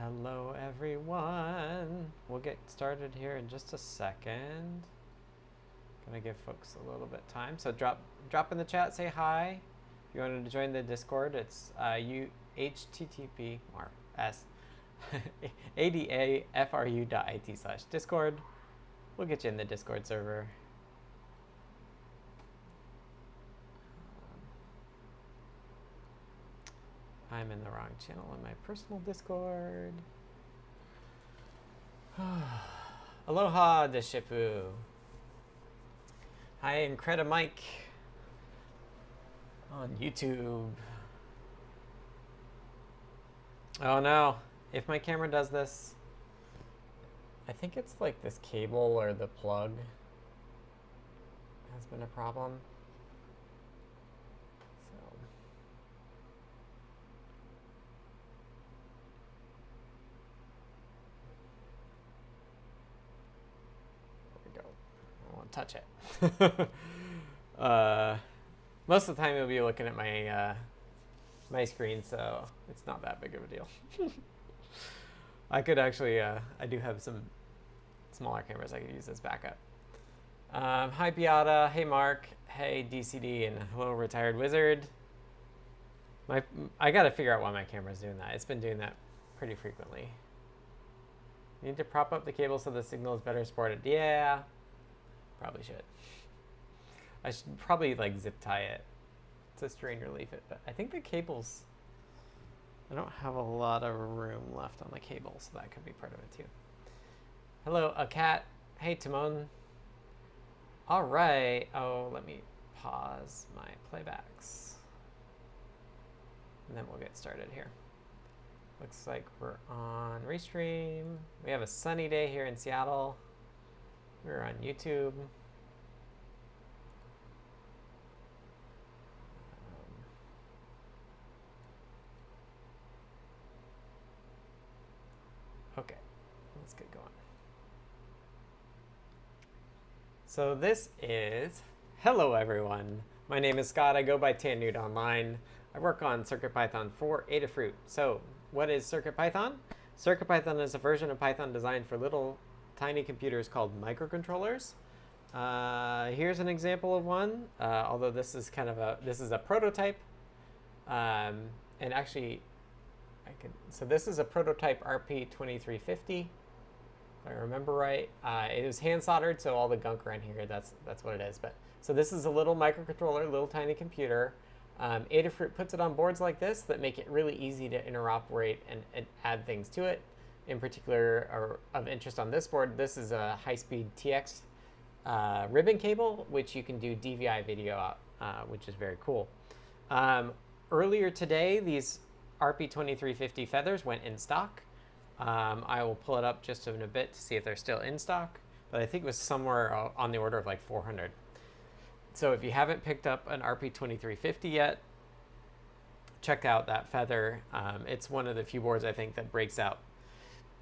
Hello everyone. We'll get started here in just a second. Gonna give folks a little bit of time. So drop in the chat, say hi. If you wanted to join the Discord, it's http or s adafru.it/discord. We'll get you in the Discord server. I'm in the wrong channel in my personal Discord. Aloha, Deshipu. Hi, CircuitMatter on YouTube. Oh no, if my camera does this, I think it's like this cable or the plug has been a problem. Touch it. Most of the time you'll be looking at my my screen, so it's not that big of a deal. I could actually, I do have some smaller cameras I could use as backup. Hi Beata, hey Mark, hey DCD, and hello Retired Wizard. I gotta figure out why my camera's doing that. It's been doing that pretty frequently. Need to prop up the cable so the signal is better supported. Yeah. Probably should. I should probably like zip tie it to strain relief it, but I think the cables, I don't have a lot of room left on the cable, so that could be part of it too. Hello, a cat. Hey, Timon. All right. Oh, let me pause my playbacks. And then we'll get started here. Looks like we're on Restream. We have a sunny day here in Seattle. We're on YouTube. Okay, let's get going. So this is, hello everyone. My name is Scott. I go by Tannude Online. I work on CircuitPython for Adafruit. So what is CircuitPython? CircuitPython is a version of Python designed for little tiny computers called microcontrollers. Here's an example of one, although this is kind of this is a prototype. And actually, so this is a prototype RP2350, if I remember right. It was hand soldered, so all the gunk around here, that's what it is. But so this is a little microcontroller, little tiny computer. Adafruit puts it on boards like this that make it really easy to interoperate and add things to it. In particular, or of interest on this board, this is a high-speed TX ribbon cable, which you can do DVI video out, which is very cool. Earlier today, these RP2350 feathers went in stock. I will pull it up just in a bit to see if they're still in stock, but I think it was somewhere on the order of like 400. So if you haven't picked up an RP2350 yet, check out that feather. It's one of the few boards I think that breaks out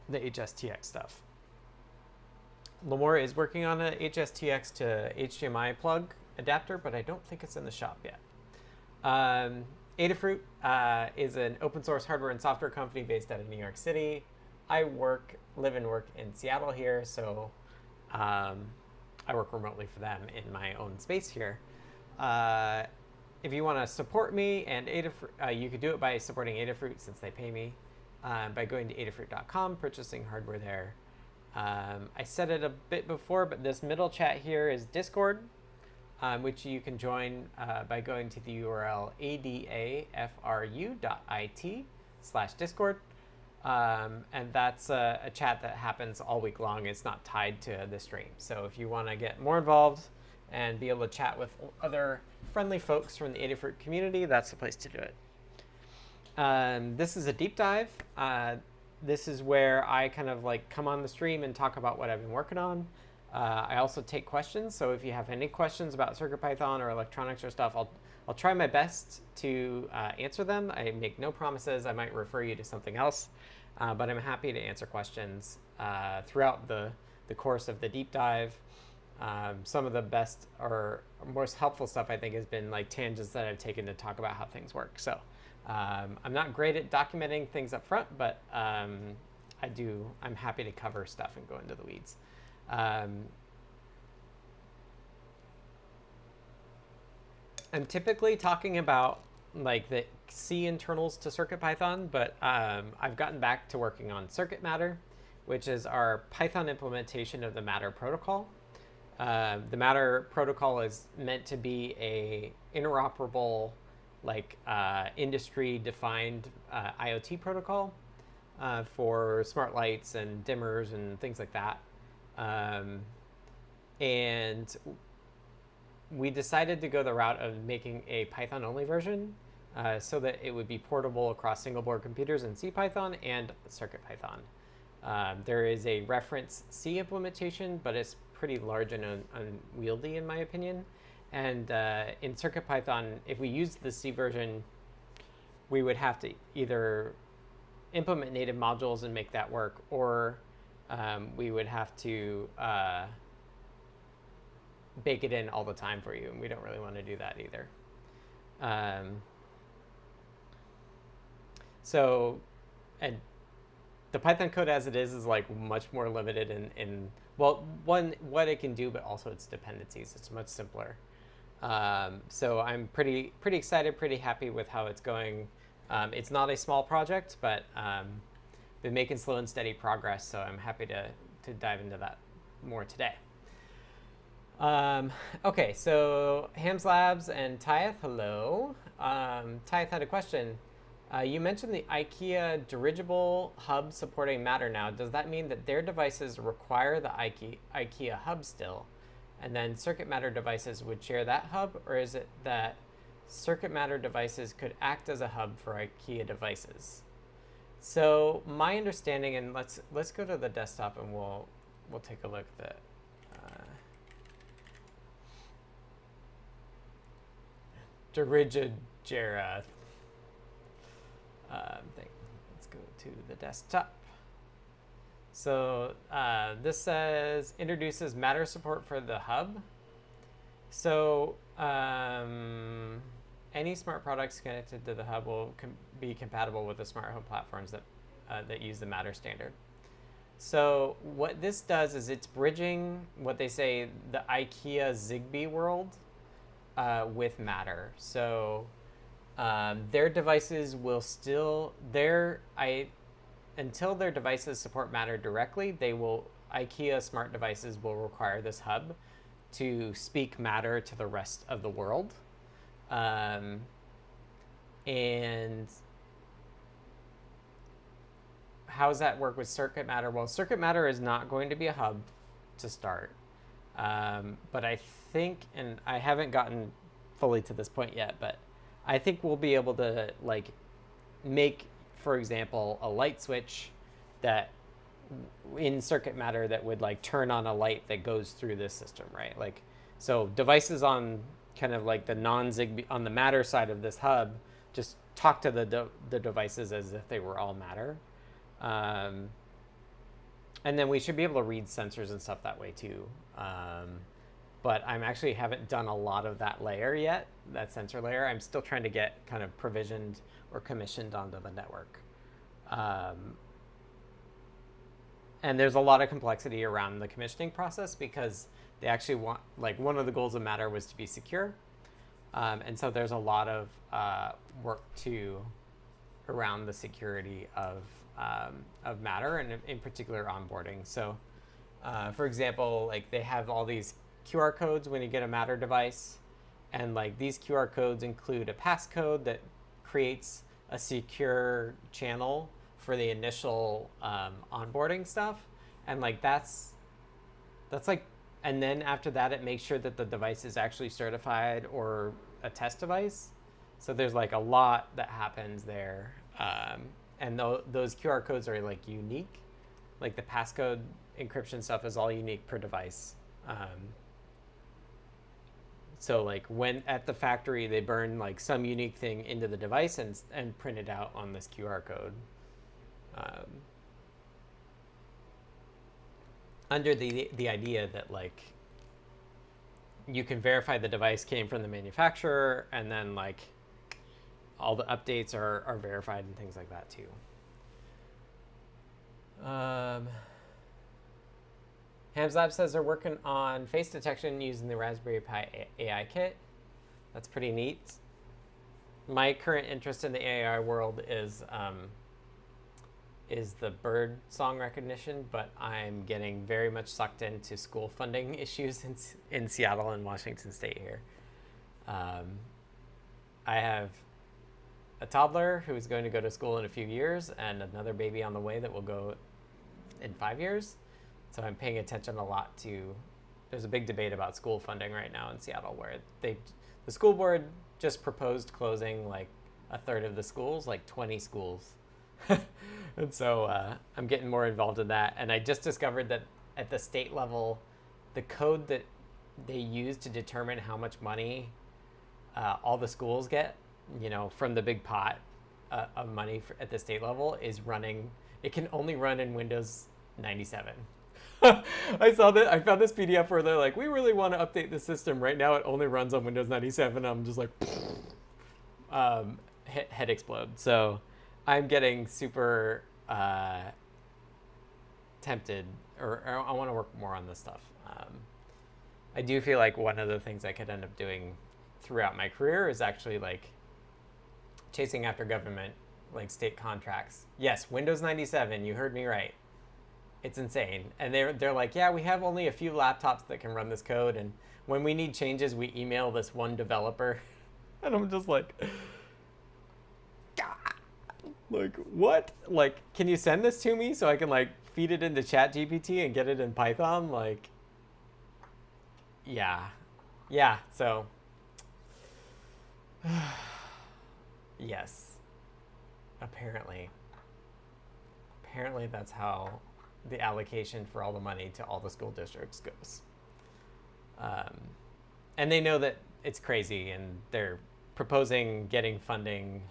the HSTX stuff. Lamore is working on an HSTX to HDMI plug adapter, but I don't think it's in the shop yet. Adafruit is an open source hardware and software company based out of New York City. I live and work in Seattle here, so I work remotely for them in my own space here. If you want to support me and Adafruit, you could do it by supporting Adafruit since they pay me. By going to Adafruit.com, purchasing hardware there. I said it a bit before, but this middle chat here is Discord, which you can join by going to the URL adafru.it/discord. And that's a chat that happens all week long. It's not tied to the stream. So if you want to get more involved and be able to chat with other friendly folks from the Adafruit community, that's the place to do it. This is a deep dive. This is where I kind of like come on the stream and talk about what I've been working on. I also take questions. So if you have any questions about CircuitPython or electronics or stuff, I'll try my best to answer them. I make no promises. I might refer you to something else, but I'm happy to answer questions throughout the course of the deep dive. Some of the best or most helpful stuff I think has been like tangents that I've taken to talk about how things work. So I'm not great at documenting things up front, but I'm happy to cover stuff and go into the weeds. I'm typically talking about like the C internals to CircuitPython, but I've gotten back to working on CircuitMatter, which is our Python implementation of the Matter protocol. The Matter protocol is meant to be a interoperable, like industry-defined IoT protocol for smart lights and dimmers and things like that. And we decided to go the route of making a Python-only version so that it would be portable across single-board computers in CPython and CircuitPython. There is a reference C implementation, but it's pretty large and unwieldy in my opinion. And in CircuitPython, if we used the C version, we would have to either implement native modules and make that work, or we would have to bake it in all the time for you, and we don't really want to do that either. And the Python code as it is like much more limited in well, one, what it can do, but also its dependencies. It's much simpler. So I'm pretty excited, pretty happy with how it's going. It's not a small project, but been making slow and steady progress, so I'm happy to dive into that more today. Okay, so Hams Labs and Tyeth, hello. Tyeth had a question. You mentioned the IKEA dirigible hub supporting Matter now. Does that mean that their devices require the IKEA hub still, and then CircuitMatter devices would share that hub, or is it that CircuitMatter devices could act as a hub for IKEA devices? So my understanding, and let's go to the desktop and we'll take a look at the Dirigera thing. Let's go to the desktop. So this says introduces Matter support for the hub. So any smart products connected to the hub will be compatible with the smart home platforms that use the Matter standard. So what this does is it's bridging what they say the IKEA Zigbee world with Matter. So their devices will still until their devices support Matter directly, IKEA smart devices will require this hub to speak Matter to the rest of the world. And how does that work with CircuitMatter? Well, CircuitMatter is not going to be a hub to start. But I think, and I haven't gotten fully to this point yet, but I think we'll be able to like make, for example, a light switch that in CircuitMatter that would like turn on a light that goes through this system, right? Like, so devices on kind of like the non-Zigbee, on the Matter side of this hub, just talk to the devices as if they were all Matter. And then we should be able to read sensors and stuff that way too. But I'm actually haven't done a lot of that layer yet, that sensor layer. I'm still trying to get kind of provisioned or commissioned onto the network. And there's a lot of complexity around the commissioning process because they actually want, like, one of the goals of Matter was to be secure. And so there's a lot of work around the security of Matter, and in particular onboarding. So for example, like they have all these QR codes when you get a Matter device, and like these QR codes include a passcode that creates a secure channel for the initial onboarding stuff, and like that's like, and then after that it makes sure that the device is actually certified or a test device. So there's like a lot that happens there, and those QR codes are like unique, like the passcode encryption stuff is all unique per device. So like when at the factory they burn like some unique thing into the device and print it out on this QR code. Under the idea that like you can verify the device came from the manufacturer, and then like all the updates are verified and things like that too. Ham's Lab says they're working on face detection using the Raspberry Pi AI kit. That's pretty neat. My current interest in the AI world is the bird song recognition, but I'm getting very much sucked into school funding issues in Seattle and Washington State here. I have a toddler who's going to go to school in a few years and another baby on the way that will go in 5 years. So I'm paying attention a lot to, there's a big debate about school funding right now in Seattle where the school board just proposed closing like a third of the schools, like 20 schools. And so I'm getting more involved in that. And I just discovered that at the state level, the code that they use to determine how much money all the schools get, you know, from the big pot of money at the state level is running, it can only run in Windows 97. I found this PDF where they're like, we really want to update the system. Right now it only runs on Windows 97. I'm just like, head explode. So I'm getting super tempted, or I want to work more on this stuff. I do feel like one of the things I could end up doing throughout my career is actually like chasing after government, like state contracts. Yes, Windows 97, you heard me right. It's insane. And they're like, yeah, we have only a few laptops that can run this code, and when we need changes, we email this one developer. And I'm just like, like, what? Like, can you send this to me so I can like feed it into ChatGPT and get it in Python? Like, yeah. So yes, apparently that's how the allocation for all the money to all the school districts goes. And they know that it's crazy, and they're proposing getting funding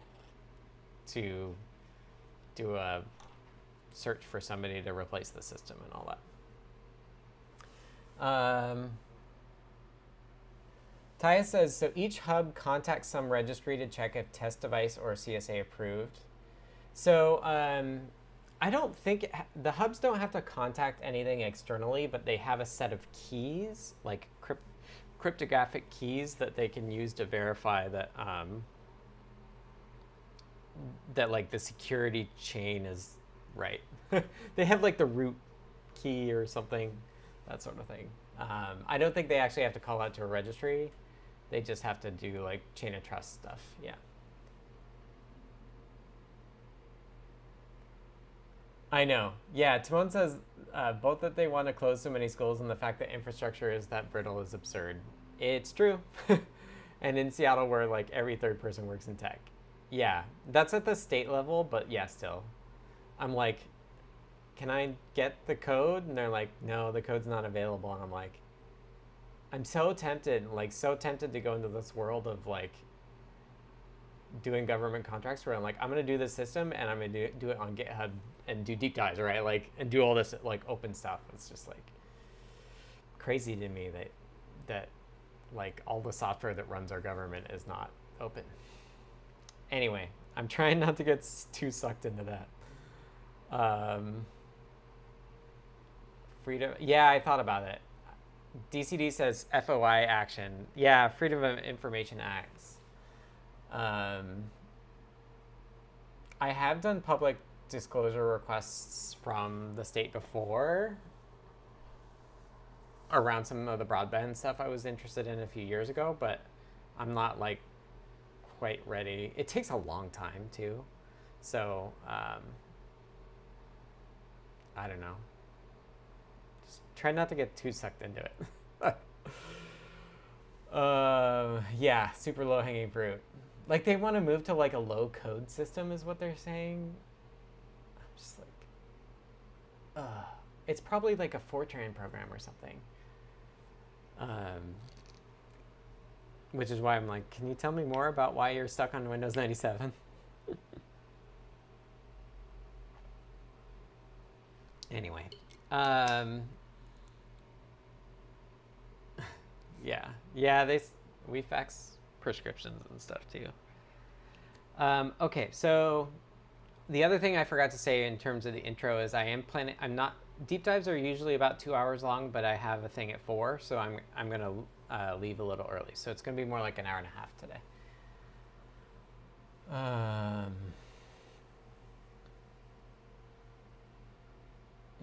to do a search for somebody to replace the system and all that. Taya says, so each hub contacts some registry to check if test device or CSA approved. So I don't think the hubs don't have to contact anything externally, but they have a set of keys, like cryptographic keys that they can use to verify that that like the security chain is right. They have like the root key or something, that sort of thing. I don't think they actually have to call out to a registry. They just have to do like chain of trust stuff. Yeah. I know. Yeah, Timon says both that they want to close so many schools and the fact that infrastructure is that brittle is absurd. It's true. And in Seattle, where like every third person works in tech. Yeah, that's at the state level, but yeah, still. I'm like, can I get the code? And they're like, no, the code's not available. And I'm like, I'm so tempted to go into this world of like doing government contracts where I'm like, I'm going to do this system and I'm going to do it on GitHub and do deep dives, right? Like, and do all this like open stuff. It's just like crazy to me that like all the software that runs our government is not open. Anyway, I'm trying not to get too sucked into that. Freedom. Yeah, I thought about it. DCD says FOI action. Yeah, Freedom of Information Acts. I have done public disclosure requests from the state before around some of the broadband stuff I was interested in a few years ago, but I'm not like quite ready. It takes a long time too. So I don't know. Just try not to get too sucked into it. Yeah, super low hanging fruit. Like they want to move to like a low code system is what they're saying. I'm just like, it's probably like a Fortran program or something. Which is why I'm like, can you tell me more about why you're stuck on Windows 97? Anyway, yeah, we fax prescriptions and stuff too. Okay, so the other thing I forgot to say in terms of the intro is I'm not, deep dives are usually about 2 hours long, but I have a thing at 4, so I'm going to leave a little early. So it's going to be more like an hour and a half today.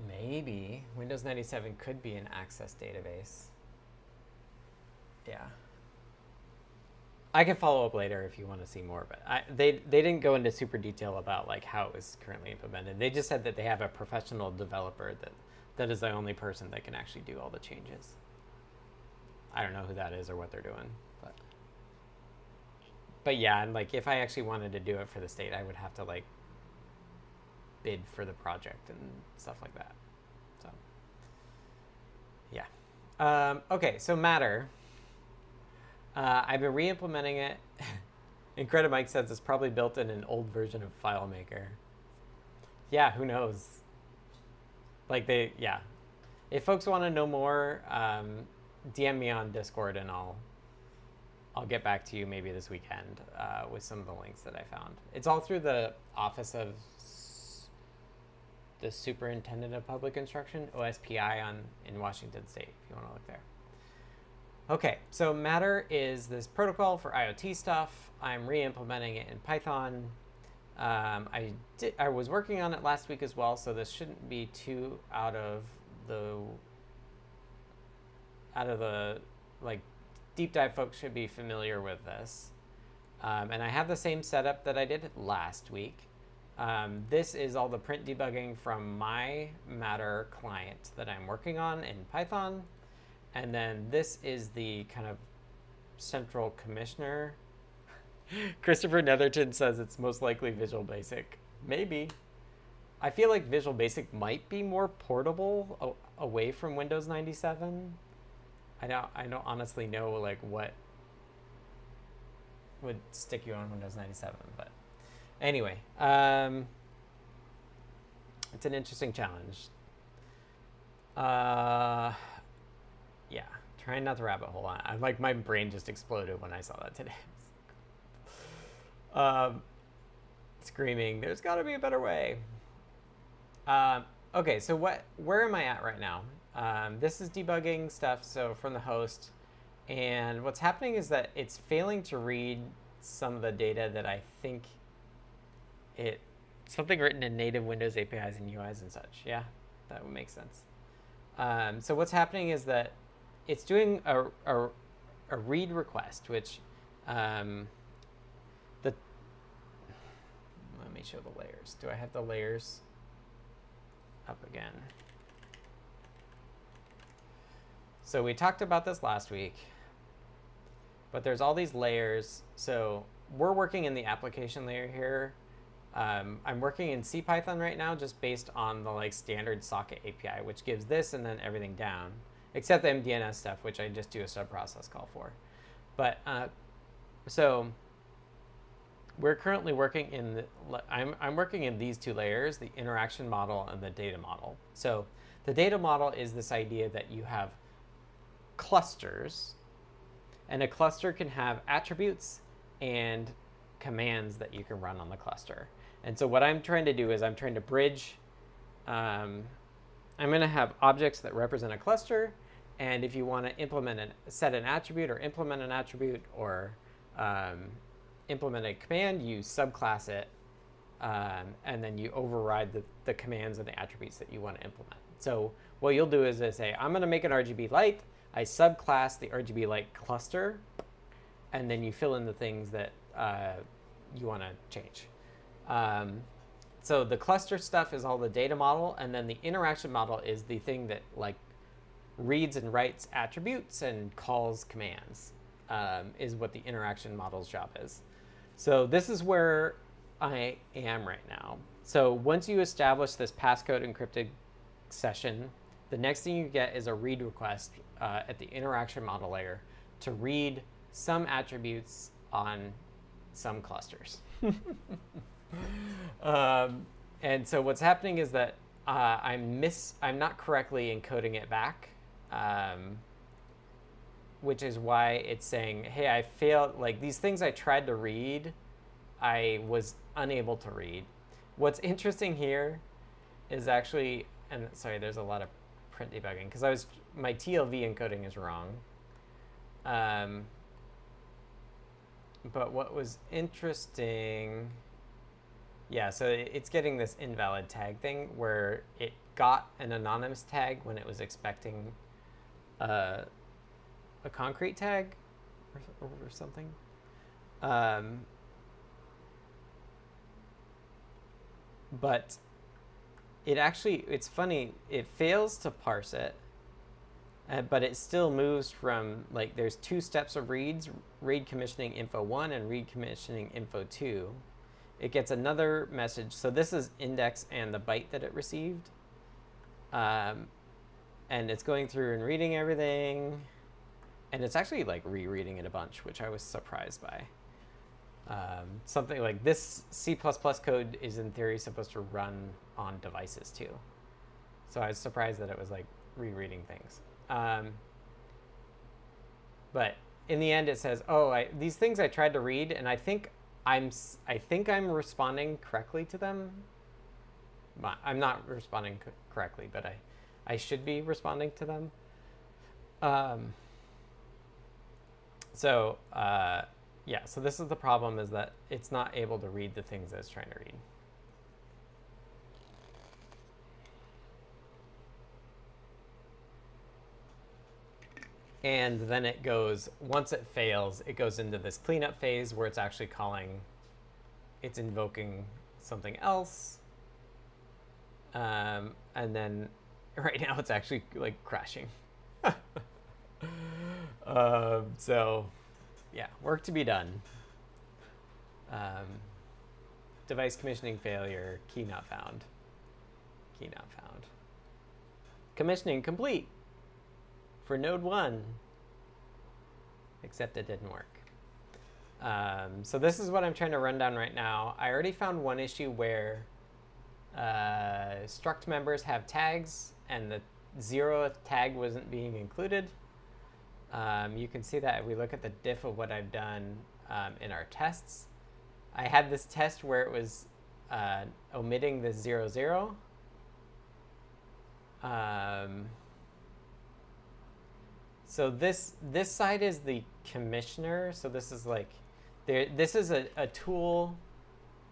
Maybe Windows 97 could be an access database. Yeah. I can follow up later if you want to see more, but they didn't go into super detail about like how it was currently implemented. They just said that they have a professional developer that is the only person that can actually do all the changes. I don't know who that is or what they're doing, but yeah, and like if I actually wanted to do it for the state, I would have to like bid for the project and stuff like that. So yeah. Okay, so Matter. I've been re-implementing it. IncrediMike says it's probably built in an old version of FileMaker. Yeah, who knows? Like yeah. If folks want to know more, DM me on Discord and I'll get back to you maybe this weekend with some of the links that I found. It's all through the Office of the Superintendent of Public Instruction, OSPI in Washington State, if you want to look there. Okay, so Matter is this protocol for IoT stuff. I'm re-implementing it in Python. I was working on it last week as well, so this shouldn't be too out of the like deep dive folks should be familiar with this. And I have the same setup that I did last week. This is all the print debugging from my Matter client that I'm working on in Python. And then this is the kind of central commissioner. Christopher Netherton says it's most likely Visual Basic. Maybe. I feel like Visual Basic might be more portable away from Windows 97. I don't honestly know like what would stick you on Windows 97, but anyway, it's an interesting challenge. Yeah, trying not to rabbit hole on. I'm like, my brain just exploded when I saw that today. Screaming, there's got to be a better way. Okay, so where am I at right now? This is debugging stuff, so from the host. And what's happening is that it's failing to read some of the data that I think something written in native Windows APIs and UIs and such. Yeah, that would make sense. So what's happening is that it's doing a read request, which let me show the layers. Do I have the layers up again? So we talked about this last week, but there's all these layers. So we're working in the application layer here. I'm working in CPython right now, just based on the like standard socket API, which gives this and then everything down, except the endianess stuff, which I just do a subprocess call for. But so we're currently working in I'm working in these two layers, the interaction model and the data model. So the data model is this idea that you have clusters, and a cluster can have attributes and commands that you can run on the cluster. And so what I'm trying to do is I'm trying to bridge, I'm going to have objects that represent a cluster, and if you want to set an attribute or implement an attribute or implement a command, you subclass it, and then you override the commands and the attributes that you want to implement. So what you'll do is say, I'm going to make an RGB light, I subclass the RGB light cluster, and then you fill in the things that you want to change. So the cluster stuff is all the data model, and then the interaction model is the thing that like reads and writes attributes and calls commands, is what the interaction model's job is. So this is where I am right now. So once you establish this passcode encrypted session, the next thing you get is a read request at the interaction model layer to read some attributes on some clusters. And so what's happening is that I'm not correctly encoding it back, which is why it's saying, hey, I failed, like these things I tried to read, I was unable to read. What's interesting here is actually, and sorry, there's a lot of print debugging because my TLV encoding is wrong. But what was interesting, yeah, so it's getting this invalid tag thing where it got an anonymous tag when it was expecting a concrete tag or something. But it's funny, it fails to parse it, but it still moves from, like, there's 2 steps of reads, read commissioning info 1 and read commissioning info 2. It gets another message. So this is index and the byte that it received. And it's going through and reading everything. And it's actually like rereading it a bunch, which I was surprised by. Something like this C++ code is in theory supposed to run on devices too. So I was surprised that it was like rereading things. But in the end, it says, "Oh, these things I tried to read, and I think I'm responding correctly to them. I'm not responding correctly, but I should be responding to them." Yeah, so this is the problem, is that it's not able to read the things that it's trying to read. And then it goes, once it fails, it goes into this cleanup phase where it's actually it's invoking something else. And then right now it's actually like crashing. So yeah, work to be done. Device commissioning failure, key not found. Key not found. Commissioning complete for node 1, except it didn't work. So this is what I'm trying to run down right now. I already found one issue where struct members have tags and the 0th tag wasn't being included. You can see that if we look at the diff of what I've done in our tests. I had this test where it was omitting the 0, 0. So this side is the commissioner. So this is like, this is a tool.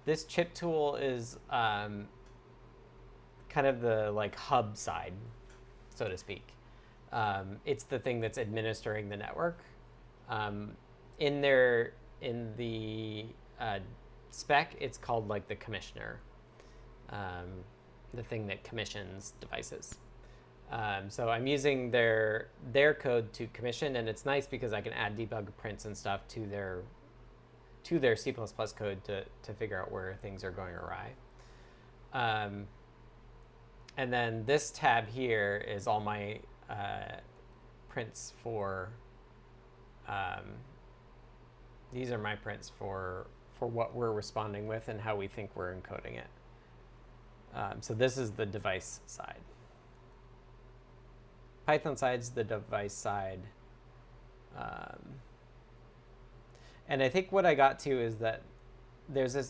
This chip tool is kind of the like hub side, so to speak. It's the thing that's administering the network. In the spec, it's called like the commissioner, the thing that commissions devices. So I'm using their code to commission, and it's nice because I can add debug prints and stuff to their C++ code to figure out where things are going awry. And then this tab here is all my prints for, these are my prints for what we're responding with and how we think we're encoding it. So this is the device side. Python side's the device side. And I think what I got to is that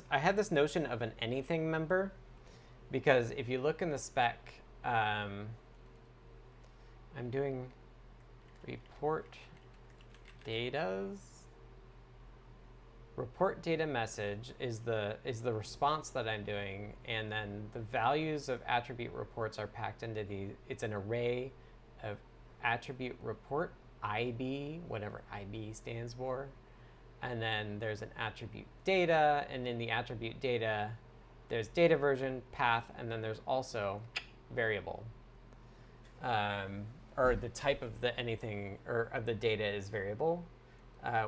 I had this notion of an anything member, because if you look in the spec, I'm doing report datas. Report data message is the response that I'm doing, and then the values of attribute reports are packed into it's an array of attribute report, IB, whatever IB stands for. And then there's an attribute data, and in the attribute data, there's data version, path, and then there's also variable. Or the type of the anything, or of the data is variable,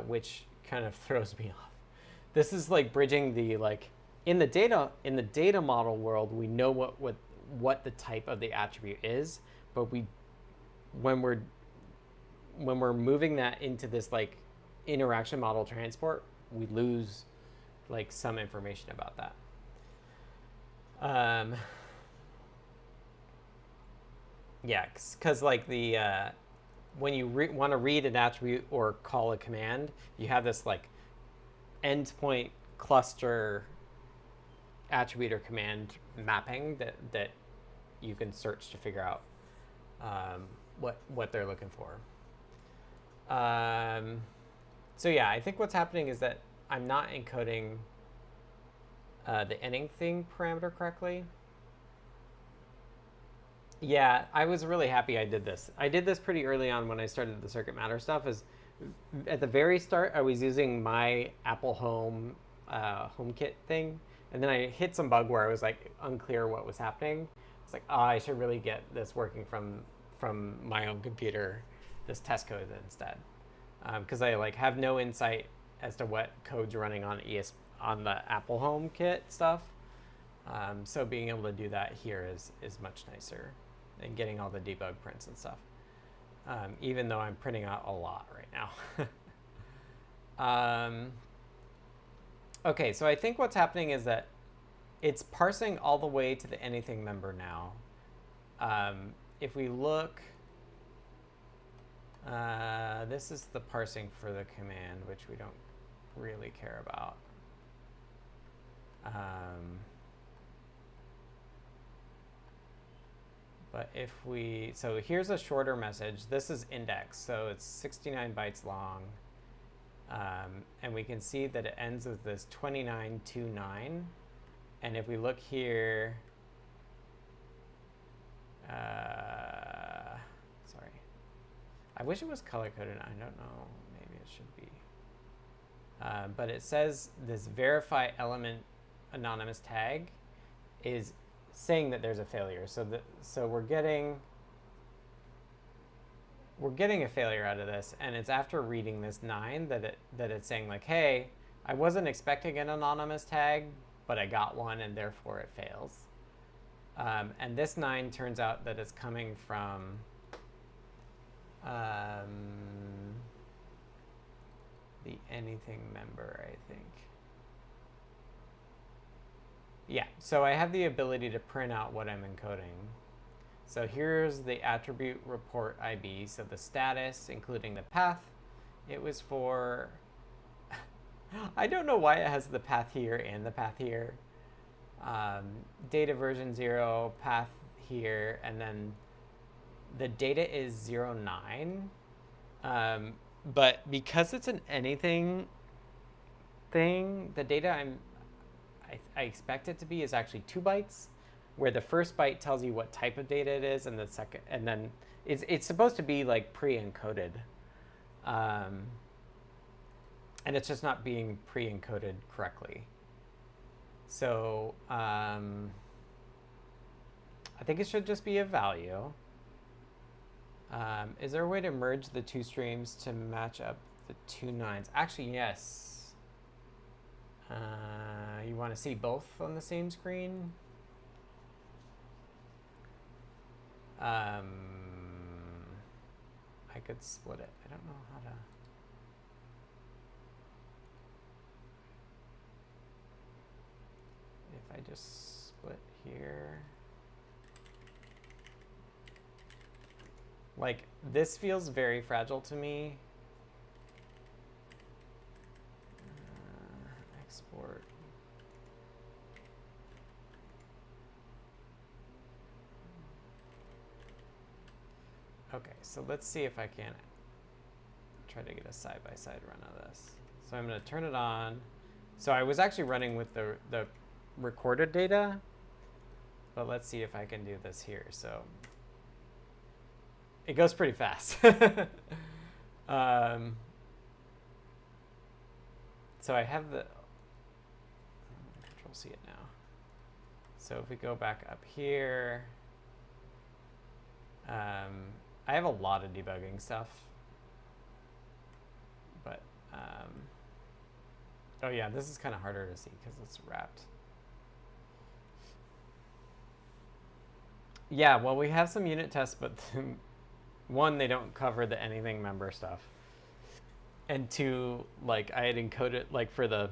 which kind of throws me off. This is like bridging the, like, in the data model world, we know what the type of the attribute is, but when we're moving that into this like interaction model transport, we lose like some information about that. Yeah, because like when you want to read an attribute or call a command, you have this like endpoint cluster attribute or command mapping that you can search to figure out what they're looking for. So yeah, I think what's happening is that I'm not encoding the anything parameter correctly. Yeah, I was really happy I did this. I did this pretty early on when I started the CircuitMatter stuff. Is at the very start, I was using my Apple Home HomeKit thing, and then I hit some bug where I was like unclear what was happening. It's like, oh, I should really get this working from my own computer, this test code instead, because I like have no insight as to what code's running on on the Apple HomeKit stuff. So being able to do that here is much nicer, and getting all the debug prints and stuff. Even though I'm printing out a lot right now. Okay, so I think what's happening is that it's parsing all the way to the anything member now. If we look, this is the parsing for the command, which we don't really care about. But if we, so here's a shorter message. This is index, so it's 69 bytes long. And we can see that it ends with this 2929. And if we look here, sorry, I wish it was color-coded. I don't know, maybe it should be. But it says this verify element anonymous tag is saying that there's a failure. So we're getting a failure out of this, and it's after reading this 9 that it's saying like, hey, I wasn't expecting an anonymous tag, but I got one, and therefore it fails. And this 9 turns out that it's coming from the anything member, I think. Yeah, so I have the ability to print out what I'm encoding. So here's the attribute report IB. So the status, including the path, it was for, I don't know why it has the path here and the path here. Data version 0, path here, and then the data is 09. But because it's an anything thing, the data I expect it to be is actually 2 bytes, where the first byte tells you what type of data it is, and the second, and then it's supposed to be like pre-encoded, and it's just not being pre-encoded correctly. So I think it should just be a value. Is there a way to merge the 2 streams to match up the 2 9s? Actually, yes. You want to see both on the same screen? I could split it. I don't know how to. If I just split here. Like, this feels very fragile to me. Export. Okay, so let's see if I can try to get a side-by-side run of this. So I'm going to turn it on. So I was actually running with the recorded data, but let's see if I can do this here. So it goes pretty fast. So I have the Control C it now. So if we go back up here, I have a lot of debugging stuff, but oh yeah, this is kind of harder to see because it's wrapped. Yeah, well, we have some unit tests, but one, they don't cover the anything member stuff, and 2, like I had encoded, like for the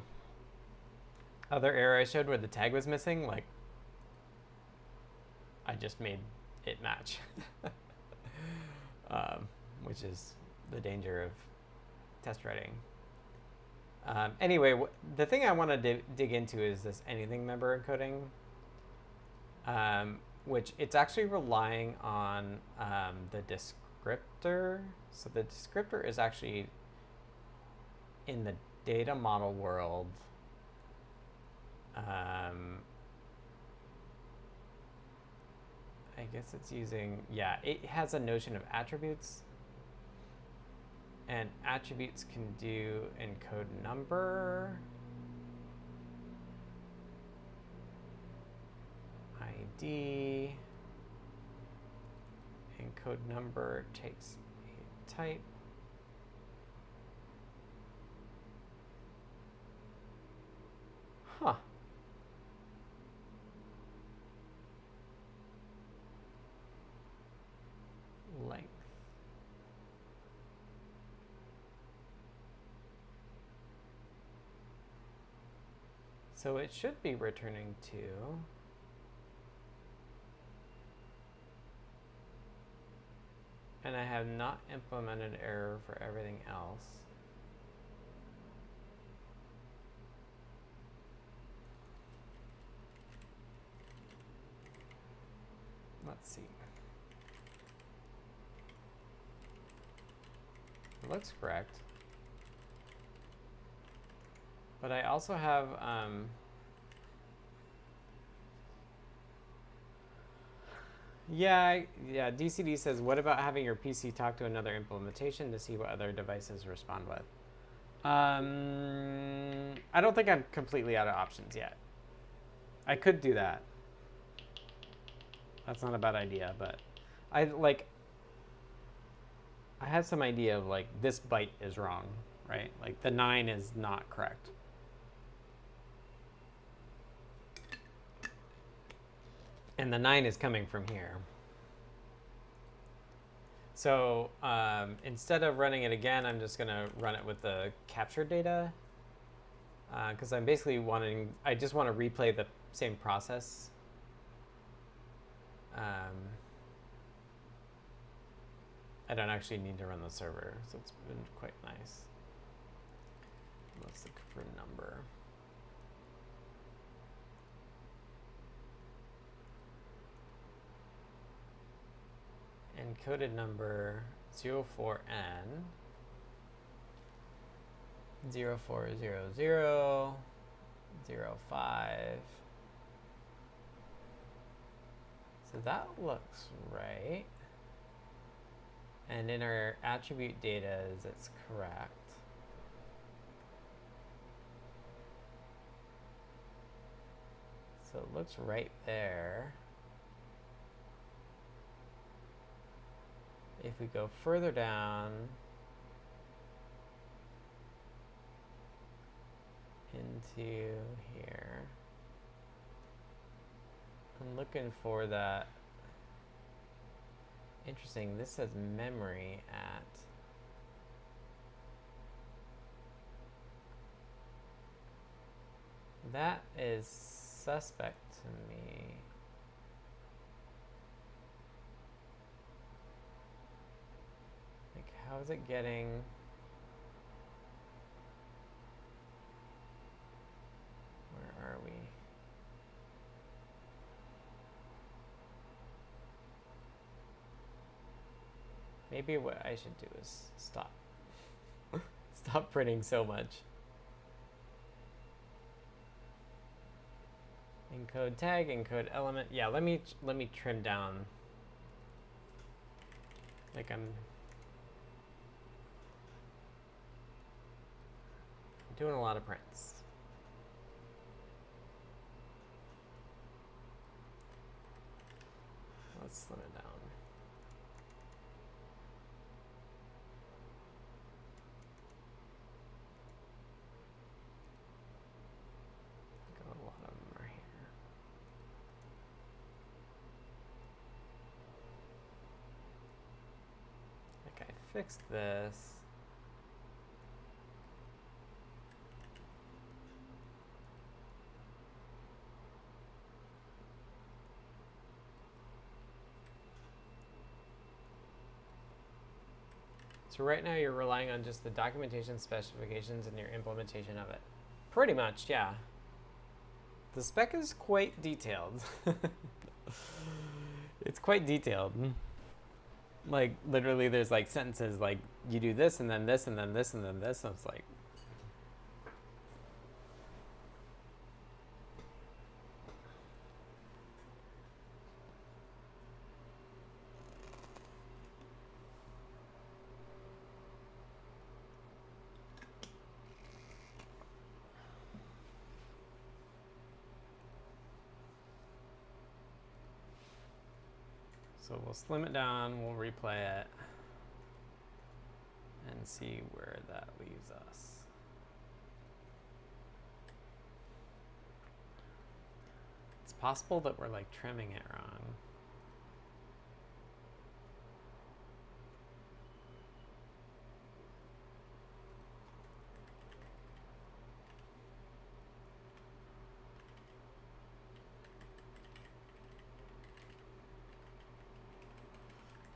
other error I showed where the tag was missing, like I just made it match. Which is the danger of test writing. Anyway, the thing I want to dig into is this anything member encoding, which it's actually relying on the descriptor. So the descriptor is actually in the data model world. I guess it's using, yeah, it has a notion of attributes. And attributes can do encode number, ID, encode number takes a type, length. So it should be returning 2. And I have not implemented error for everything else. Let's see. It looks correct. But I also have yeah, DCD says, what about having your PC talk to another implementation to see what other devices respond with? I don't think I'm completely out of options yet. I could do that. That's not a bad idea, but I had some idea of like this byte is wrong, right? Like the 9 is not correct. And the 9 is coming from here. So instead of running it again, I'm just going to run it with the captured data. Because I'm basically I just want to replay the same process. I don't actually need to run the server, so it's been quite nice. Let's look for number. Encoded number 04N 0400 05. So that looks right. And in our attribute data, it's correct. So it looks right there. If we go further down into here, I'm looking for that. Interesting, this says memory at. That is suspect to me. Like, how is it getting? Where are we? Maybe what I should do is stop. Stop printing so much. Encode tag, encode element. Yeah, let me trim down. Like I'm doing a lot of prints. Let's slim it down. A lot of them are here. Okay, fixed this. Let's So right now you're relying on just the documentation specifications and your implementation of it. Pretty much, yeah. The spec is quite detailed. It's quite detailed. Like, literally there's like sentences like, you do this and then this and then this and then this. So it's like, so we'll slim it down, we'll replay it, and see where that leaves us. It's possible that we're like trimming it wrong.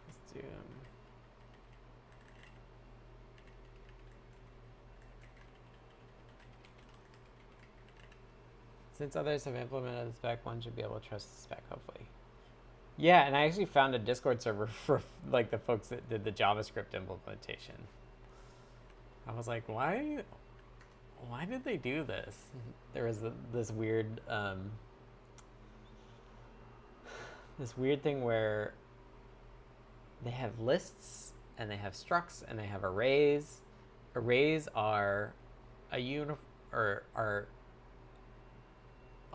Let's do Since others have implemented the spec, one should be able to trust the spec, hopefully. Yeah, and I actually found a Discord server for like the folks that did the JavaScript implementation. I was like, why did they do this? There was this weird thing where they have lists and they have structs and they have arrays. Arrays are a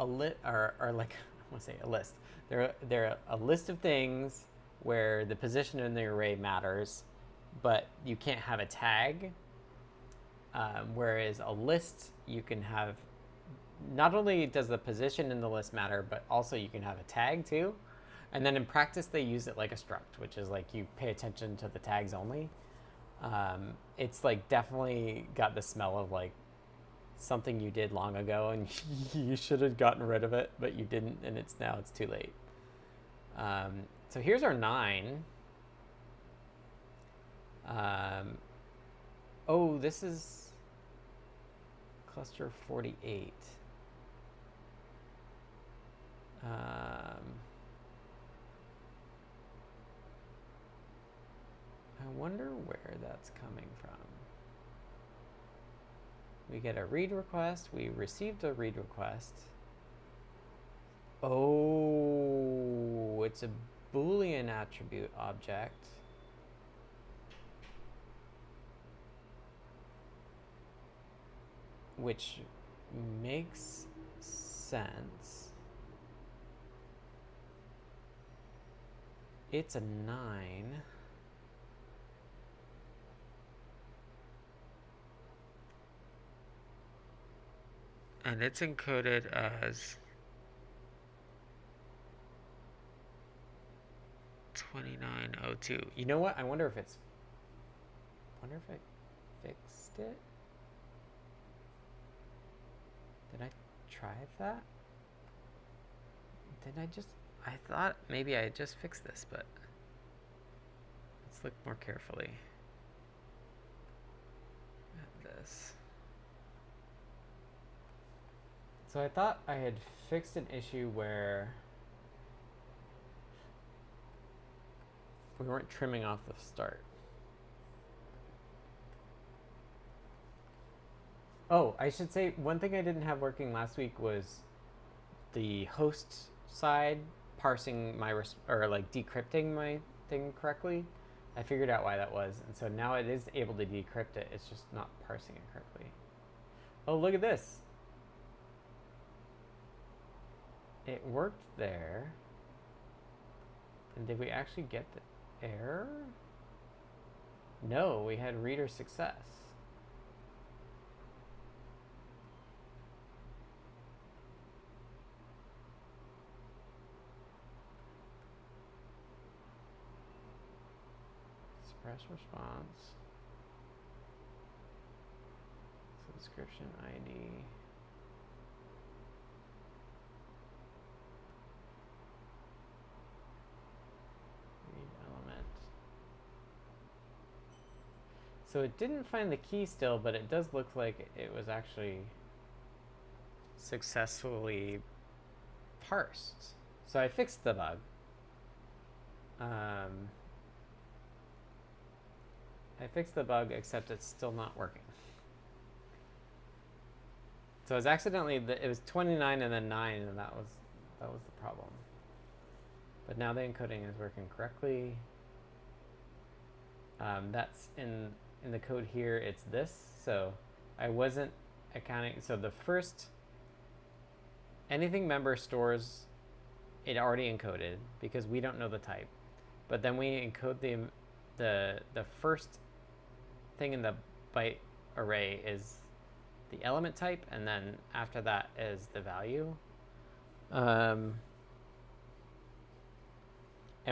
like, I want to say a list. They're a list of things where the position in the array matters, but you can't have a tag. Whereas a list, you can have, not only does the position in the list matter, but also you can have a tag too. And then in practice, they use it like a struct, which is like you pay attention to the tags only. It's like definitely got the smell of like something you did long ago and you should have gotten rid of it, but you didn't, and it's too late. So here's our 9. Oh, this is cluster 48. I wonder where that's coming from. We get a read request. We received a read request. Oh, it's a Boolean attribute object. Which makes sense. It's a 9. And it's encoded as 2902. You know what? I wonder if it fixed it. Did I try that? I thought maybe I just fixed this, but let's look more carefully at this. So I thought I had fixed an issue where we weren't trimming off the start. Oh, I should say one thing I didn't have working last week was the host side parsing my like decrypting my thing correctly. I figured out why that was, and so now it is able to decrypt it. It's just not parsing it correctly. Oh, look at this. It worked there. And did we actually get the error? No, we had reader success. Suppress response. Subscription ID. Read element. So it didn't find the key still, but it does look like it was actually successfully parsed. So I fixed the bug. I fixed the bug, except it's still not working. So it was accidentally, it was 29 and then 9, and that was the problem. But now the encoding is working correctly. That's in the code here, it's this. So I wasn't accounting, so the first, anything member stores it already encoded because we don't know the type. But then we encode the first thing in the byte array is the element type, and then after that is the value. And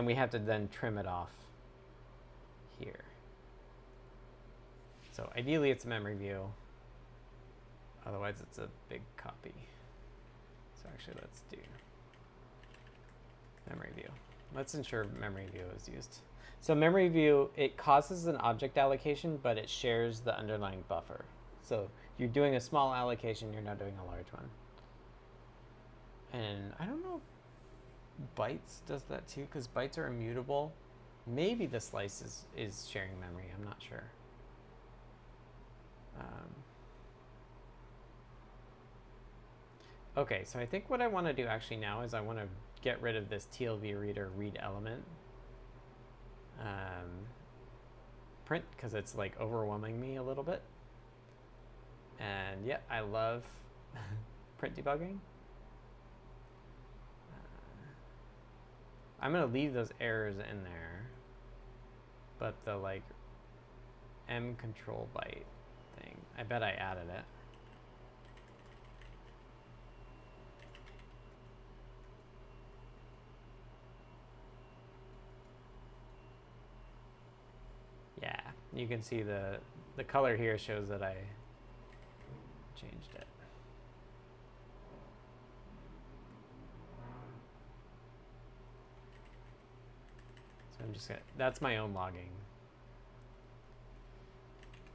we have to then trim it off here. So ideally it's a memory view. Otherwise it's a big copy. So actually let's do memory view. Let's ensure memory view is used. So memory view, it causes an object allocation, but it shares the underlying buffer. So you're doing a small allocation, you're not doing a large one. And I don't know if bytes does that too, because bytes are immutable. Maybe the slice is sharing memory, I'm not sure. Okay, so I think what I want to do actually now is I want to get rid of this TLV reader read element print, because it's like overwhelming me a little bit. And yeah, I love print debugging. I'm going to leave those errors in there, but the like M control byte thing, I bet I added it. Yeah, you can see the color here shows that I changed it. So I'm just gonna, that's my own logging.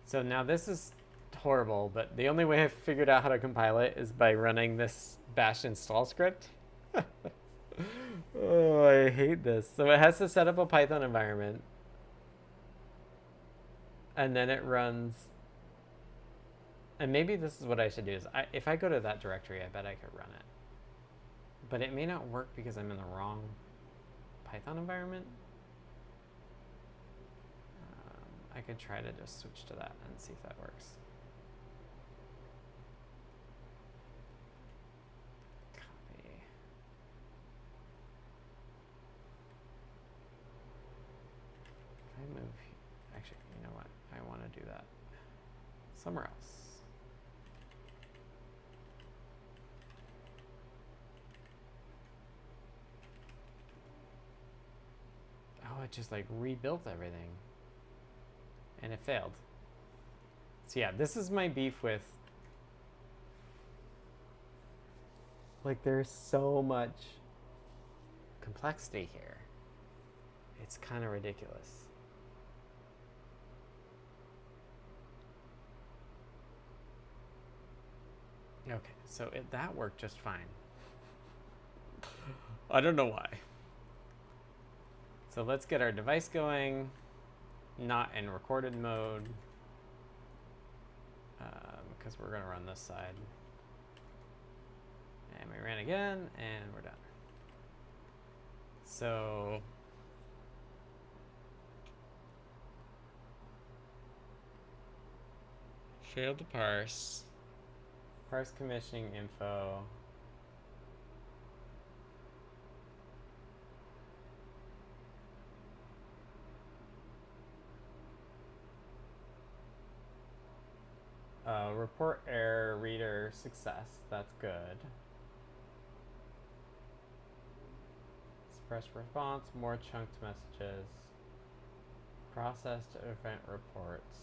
So now this is horrible, but the only way I've figured out how to compile it is by running this bash install script. Oh, I hate this. So it has to set up a Python environment. And then it runs, and maybe this is what I should do, is if I go to that directory, I bet I could run it. But it may not work because I'm in the wrong Python environment. I could try to just switch to that and see if that works. Copy. If I move, actually, you know what? I want to do that somewhere else. Oh, it just like rebuilt everything. And it failed. So yeah, this is my beef with, like, there's so much complexity here. It's kind of ridiculous. Okay, so that worked just fine. I don't know why. So let's get our device going. Not in recorded mode, because we're going to run this side. And we ran again, and we're done. So failed to parse. Parse commissioning info. Report error, reader success. That's good. Suppress response, more chunked messages. Processed event reports.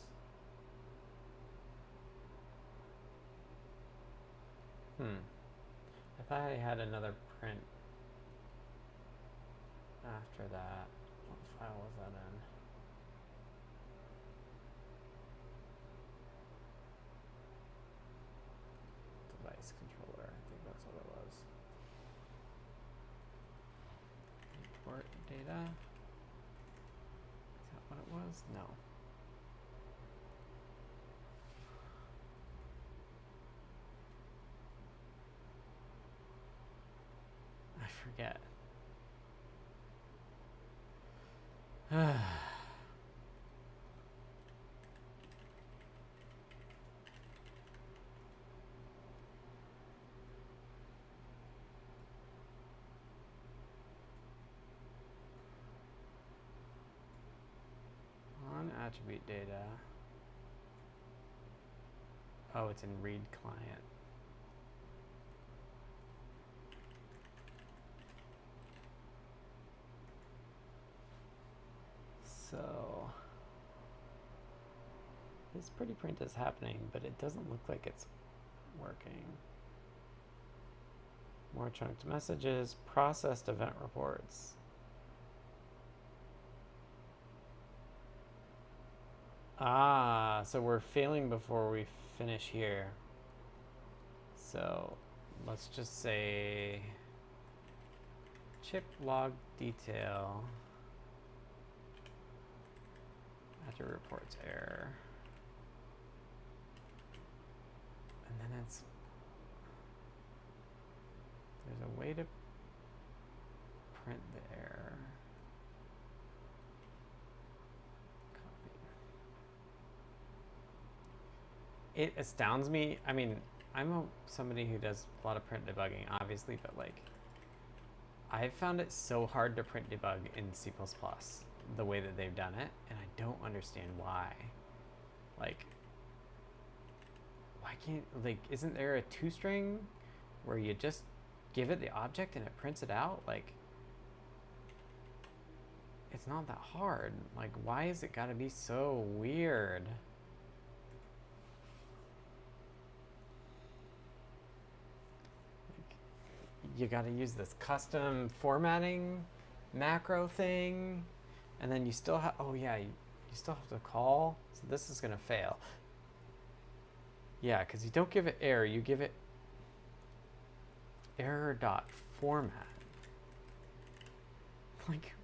I thought I had another print after that. What file was that in? data. Is that what it was? No. I forget. On attribute data. Oh, it's in read client. So this pretty print is happening, but it doesn't look like it's working. More chunked messages, processed event reports. Ah, so we're failing before we finish here. So let's just say chip log detail after reports error. And then there's a way to print the error. It astounds me. I mean, I'm somebody who does a lot of print debugging, obviously, but like, I've found it so hard to print debug in C++, the way that they've done it, and I don't understand why. Like, why can't, like, isn't there a toString where you just give it the object and it prints it out? Like, it's not that hard. Like, why is it gotta be so weird? You got to use this custom formatting macro thing, and then you still have, oh yeah, you still have to call, so this is going to fail. Yeah, because you don't give it error, you give it error.format. Like,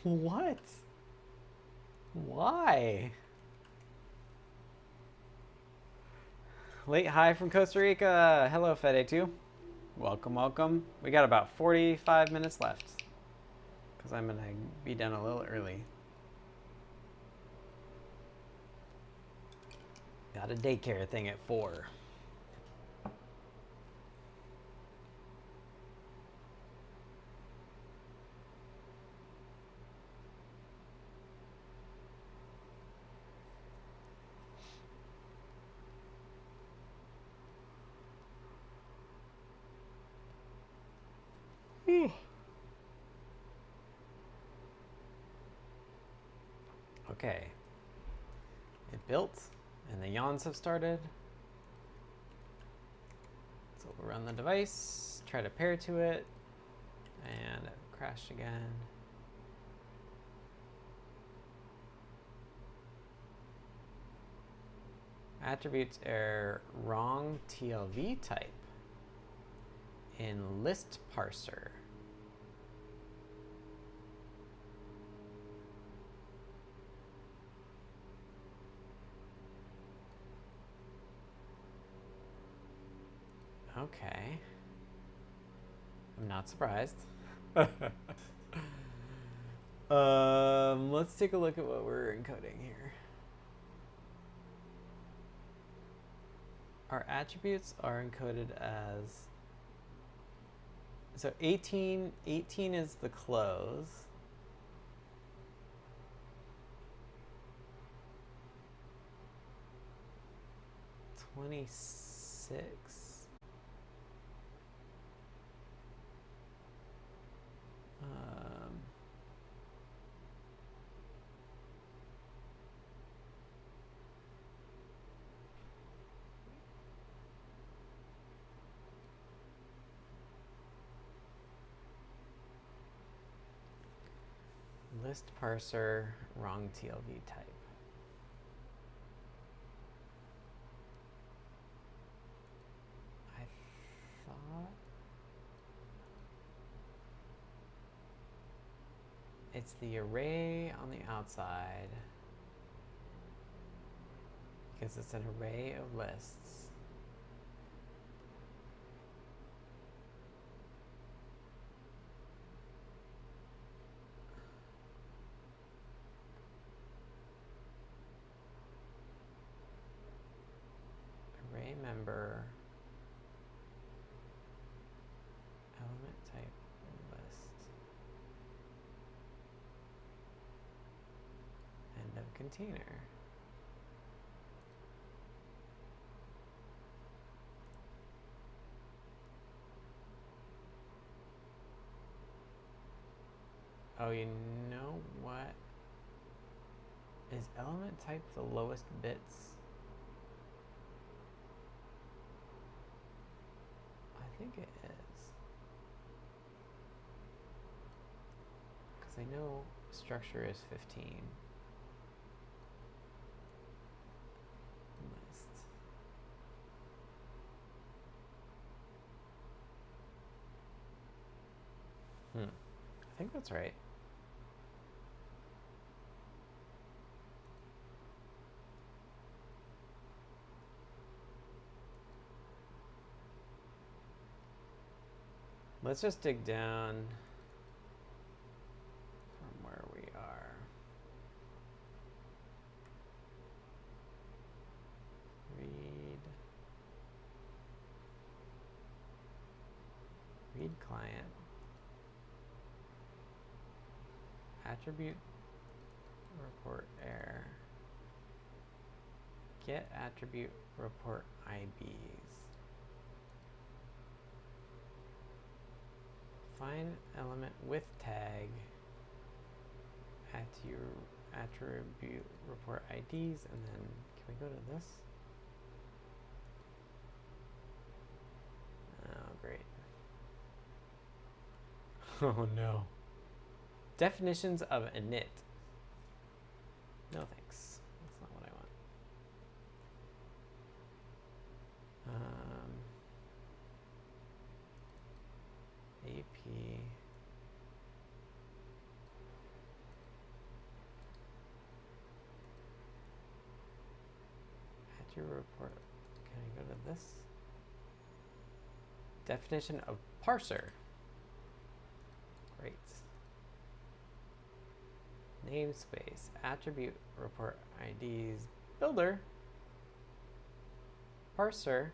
what? Why? Late hi from Costa Rica. Hello, Fede2. Welcome, welcome. We got about 45 minutes left because I'm going to be done a little early. Got a daycare thing at 4. Okay. It built, and the yawns have started. So we'll run the device, try to pair to it, and it crashed again. Attributes error, wrong TLV type in ListParser. Okay. I'm not surprised. Let's take a look at what we're encoding here. Our attributes are encoded as, so 18 is the close. $26. List parser, wrong TLV type. I thought It's the array on the outside because it's an array of lists. Array member, element type list, end of container. Oh, you know what? Is element type the lowest bits? I think it is. Because I know structure is 15. List. I think that's right. Let's just dig down from where we are. Read client. Attribute report error. Get attribute report IBs. Find element with tag at your attribute report IDs, and then can we go to this? Oh, great. Oh no. Definitions of init. No thanks. That's not what I want. AP. At your report. Can I go to this? Definition of parser. Great. Namespace, attribute report IDs, builder, parser.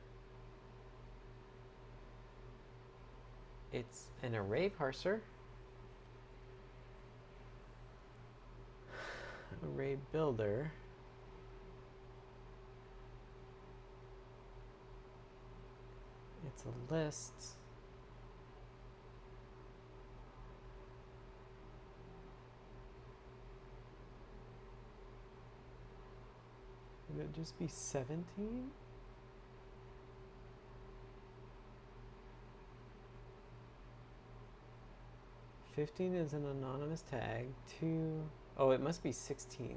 It's an array parser. Array builder. It's a list. Would it just be 17? $15 is an anonymous tag. 2. Oh, it must be 16.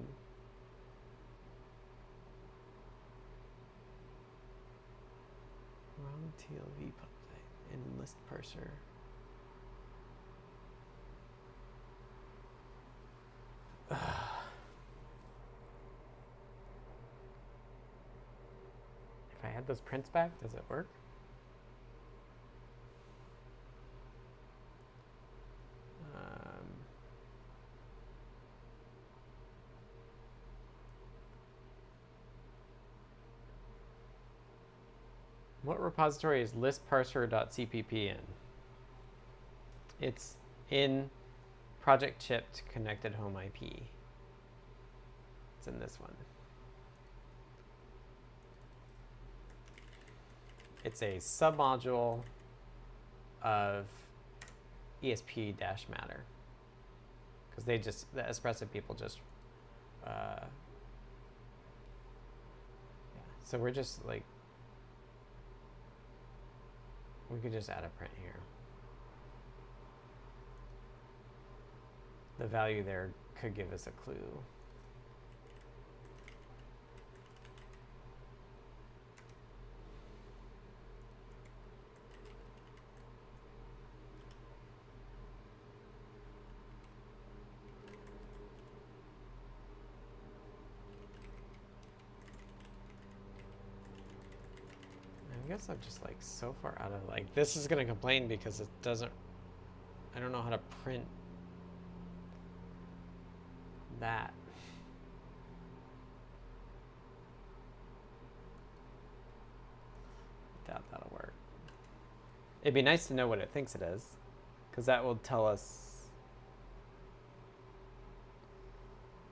Wrong TLV pub type in ListParser. If I add those prints back, does it work? What repository is ListParser.cpp in? It's in project chipped connectedhomeip. It's in this one. It's a submodule of ESP-Matter. Because they just, the Espresso people just, yeah. So we're just like, we could just add a print here. The value there could give us a clue. I guess I'm just like so far out of like, this is gonna complain because it doesn't, I don't know how to print that. Doubt that'll work. It'd be nice to know what it thinks it is, because that will tell us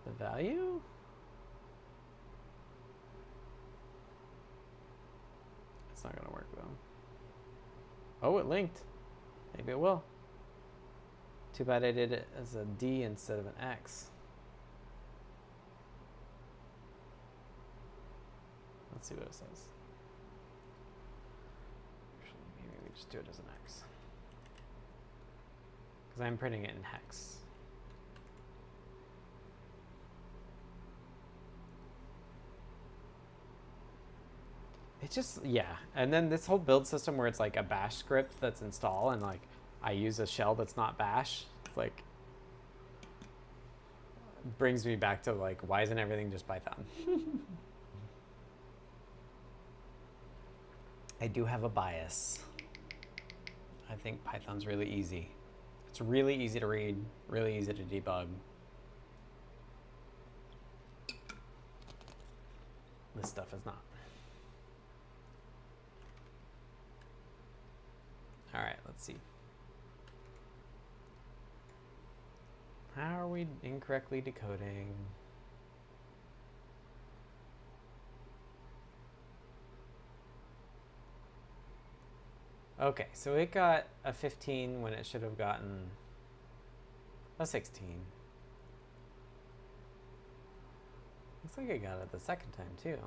the value. It's not gonna work though. Oh, it linked. Maybe it will. Too bad I did it as a D instead of an X. Let's see what it says. Actually, maybe we just do it as an X. Because I'm printing it in hex. It's just, yeah. And then this whole build system where it's like a bash script that's installed and like I use a shell that's not bash, like brings me back to like, why isn't everything just Python? I do have a bias. I think Python's really easy. It's really easy to read, really easy to debug. This stuff is not. All right, let's see. How are we incorrectly decoding? Okay, so it got a 15 when it should have gotten a 16. Looks like I got it the second time too.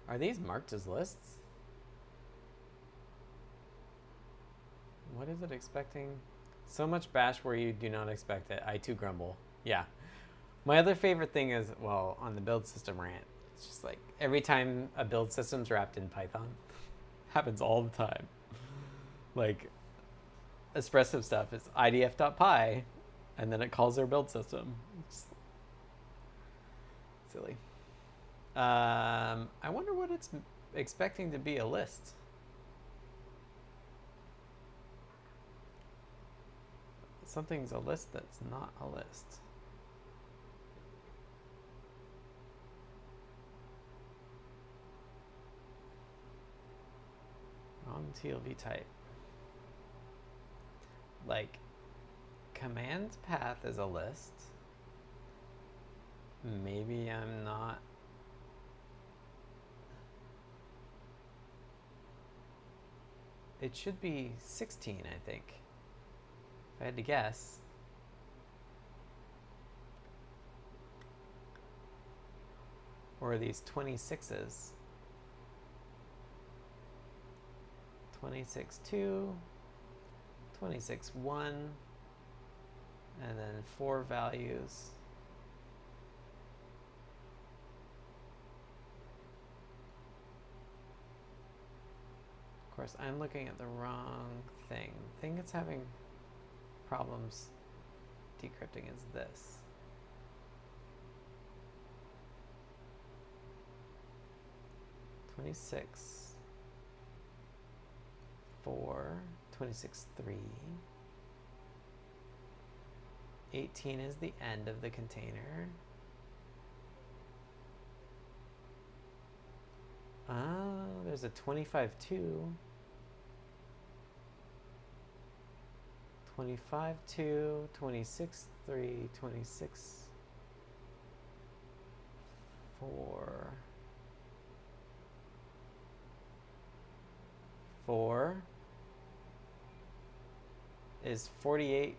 Are these marked as lists? What is it expecting? So much bash where you do not expect it. I too grumble. Yeah. My other favorite thing is, well, on the build system rant, it's just like every time a build system's wrapped in Python, happens all the time. Like, expressive stuff is idf.py, and then it calls their build system. It's silly. I wonder what it's expecting to be a list. Something's a list that's not a list. Wrong TLV type. Like, command path is a list. Maybe I'm not. It should be 16, I think. If I had to guess. Or are these 26s? 26.2, 26.1, and then 4 values. Of course, I'm looking at the wrong thing. The thing that's having problems decrypting is this. (26.4), 26.3. 18 is the end of the container. Ah, there's a 25.2. 25.2, 26.3, 26.4. 4 is 48.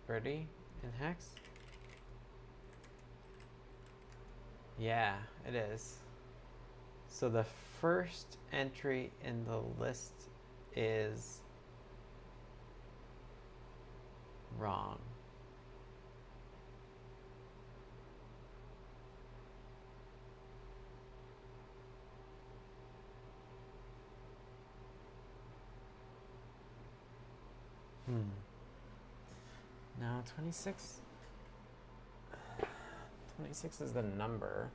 Birdie in hex? Yeah, it is. So the first entry in the list is wrong. 26. 26 is the number.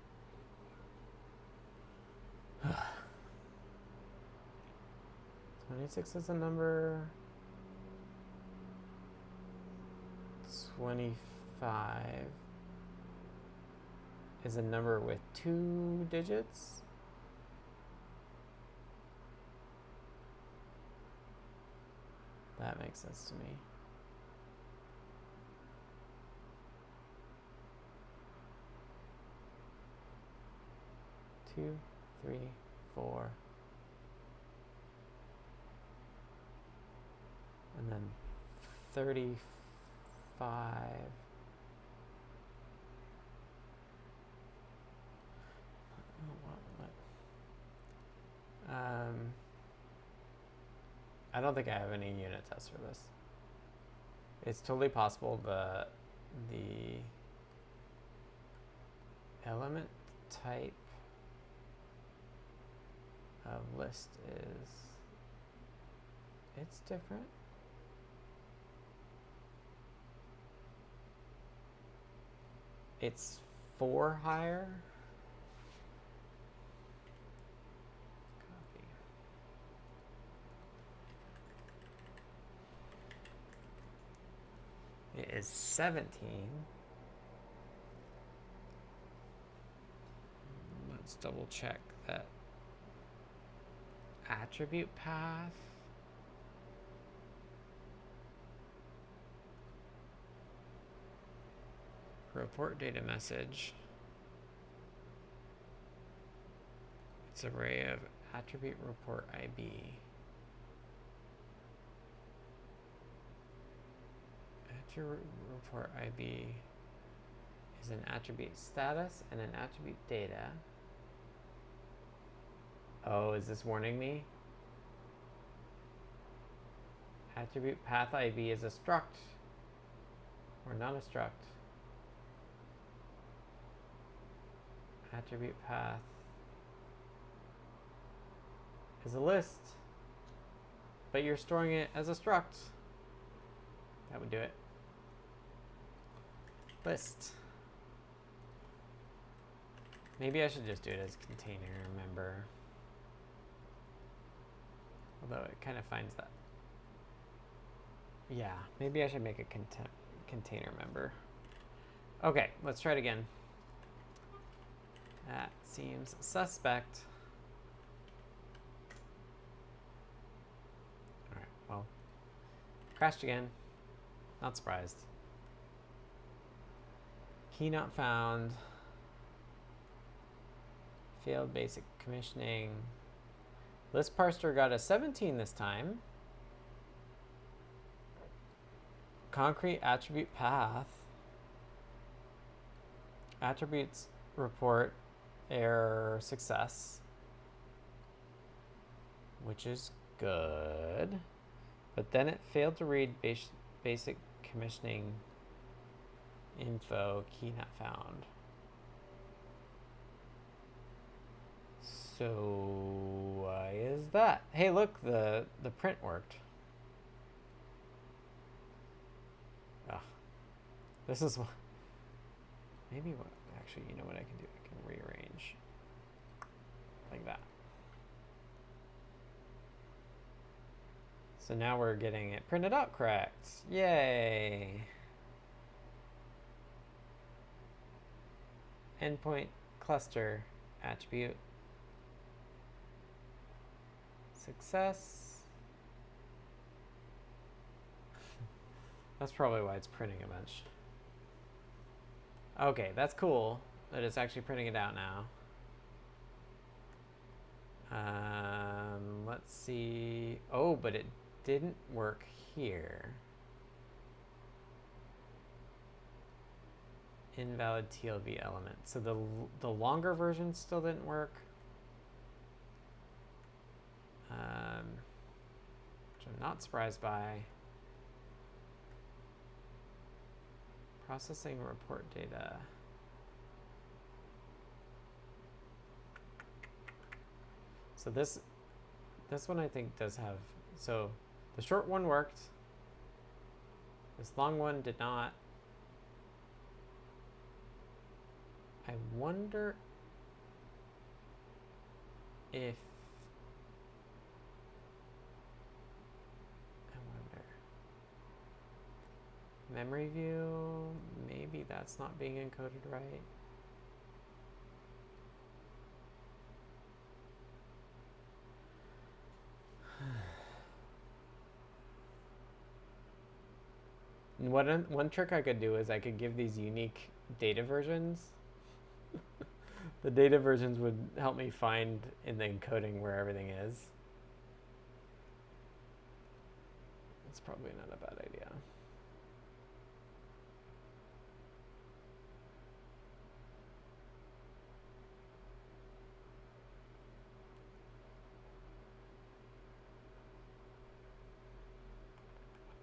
26 is a number. 25 is a number with 2 digits. That makes sense to me. Two, 3, 4. And then 35. I don't think I have any unit tests for this. It's totally possible the element type of list it's different. It's 4 higher. Copy. It is 17. Let's double check that attribute path. Report data message. It's array of attribute report IB. Attribute report IB is an attribute status and an attribute data. Oh, is this warning me? Attribute path IB is a struct or not a struct. Attribute path is a list, but you're storing it as a struct. That would do it. List. Maybe I should just do it as container member. Although it kind of finds that. Yeah, maybe I should make a container member. Okay, let's try it again. That seems suspect. All right, well, crashed again. Not surprised. Key not found. Failed basic commissioning. ListParser got a 17 this time. Concrete attribute path. Attributes report error success, which is good, but then it failed to read basic commissioning info, key not found. So why is that? Hey, look, the print worked. Ah, this is maybe what. Actually, you know what I can do? I can rearrange like that. So now we're getting it printed out correct. Yay! Endpoint cluster attribute. Success. That's probably why it's printing a bunch. Okay, that's cool that it's actually printing it out now. Let's see. Oh, but it didn't work here. Invalid TLV element. So the longer version still didn't work. Which I'm not surprised by. Processing report data. So this one I think does have, so the short one worked. This long one did not. I wonder if memory view, maybe that's not being encoded right. And one trick I could do is I could give these unique data versions. The data versions would help me find in the encoding where everything is. It's probably not a bad idea.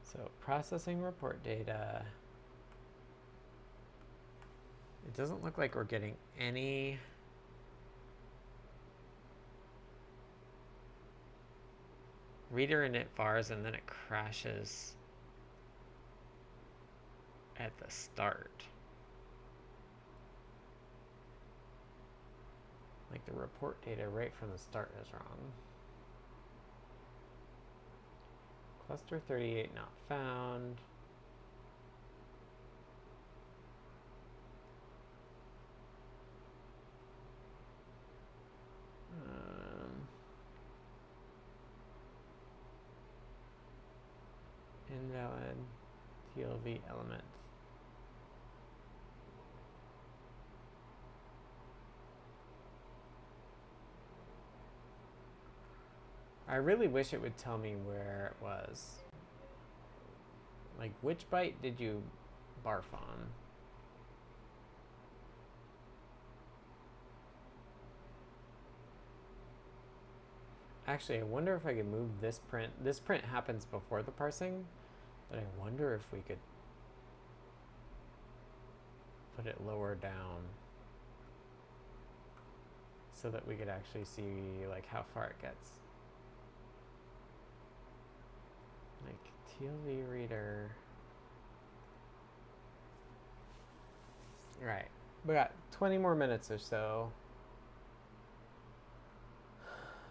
So processing report data. It doesn't look like we're getting any reader init vars, and then it crashes at the start. Like the report data right from the start is wrong. Cluster 38 not found. Invalid TLV element. I really wish it would tell me where it was. Like, which byte did you barf on? Actually, I wonder if I could move this print. This print happens before the parsing, but I wonder if we could put it lower down so that we could actually see like how far it gets. Like TLV reader. Right, we got 20 more minutes or so.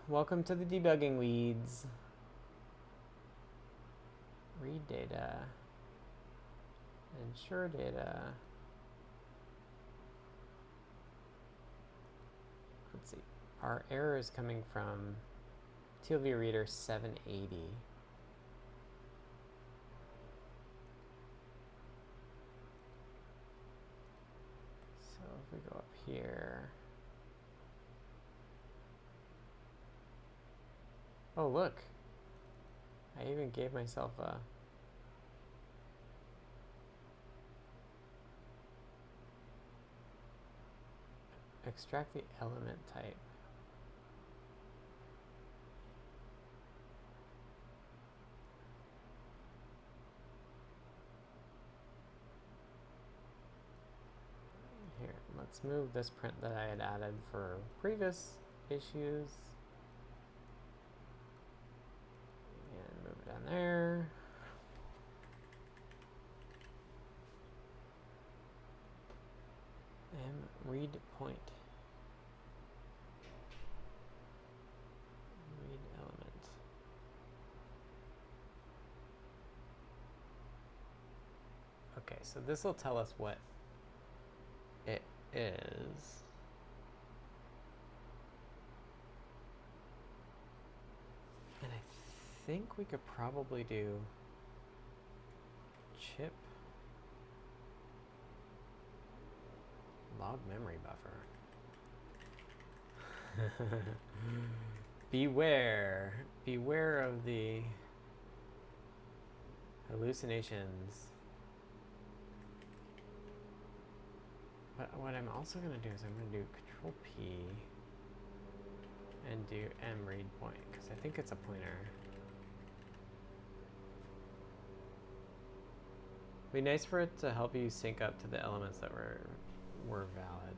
Welcome to the debugging weeds. Read data. Ensure data. Let's see. Our error is coming from TLV reader 780. So if we go up here. Oh, look. I even gave myself a extract the element type. Here, let's move this print that I had added for previous issues. Down there. And read point. Read element. Okay, so this will tell us what it is. And I think we could probably do chip log memory buffer. Beware of the hallucinations. But what I'm also going to do is I'm going to do Control P and do M read point, because I think it's a pointer. It'd be nice for it to help you sync up to the elements that were valid.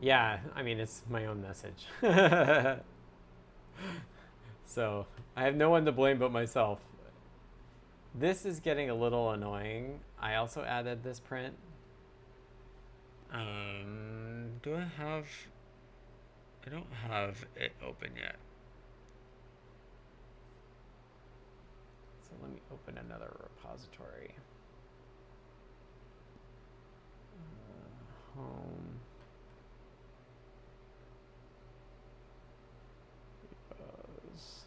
Yeah, I mean, it's my own message. So I have no one to blame but myself. This is getting a little annoying. I also added this print. Do I have... I don't have it open yet. So let me open another repository. Home. Repos.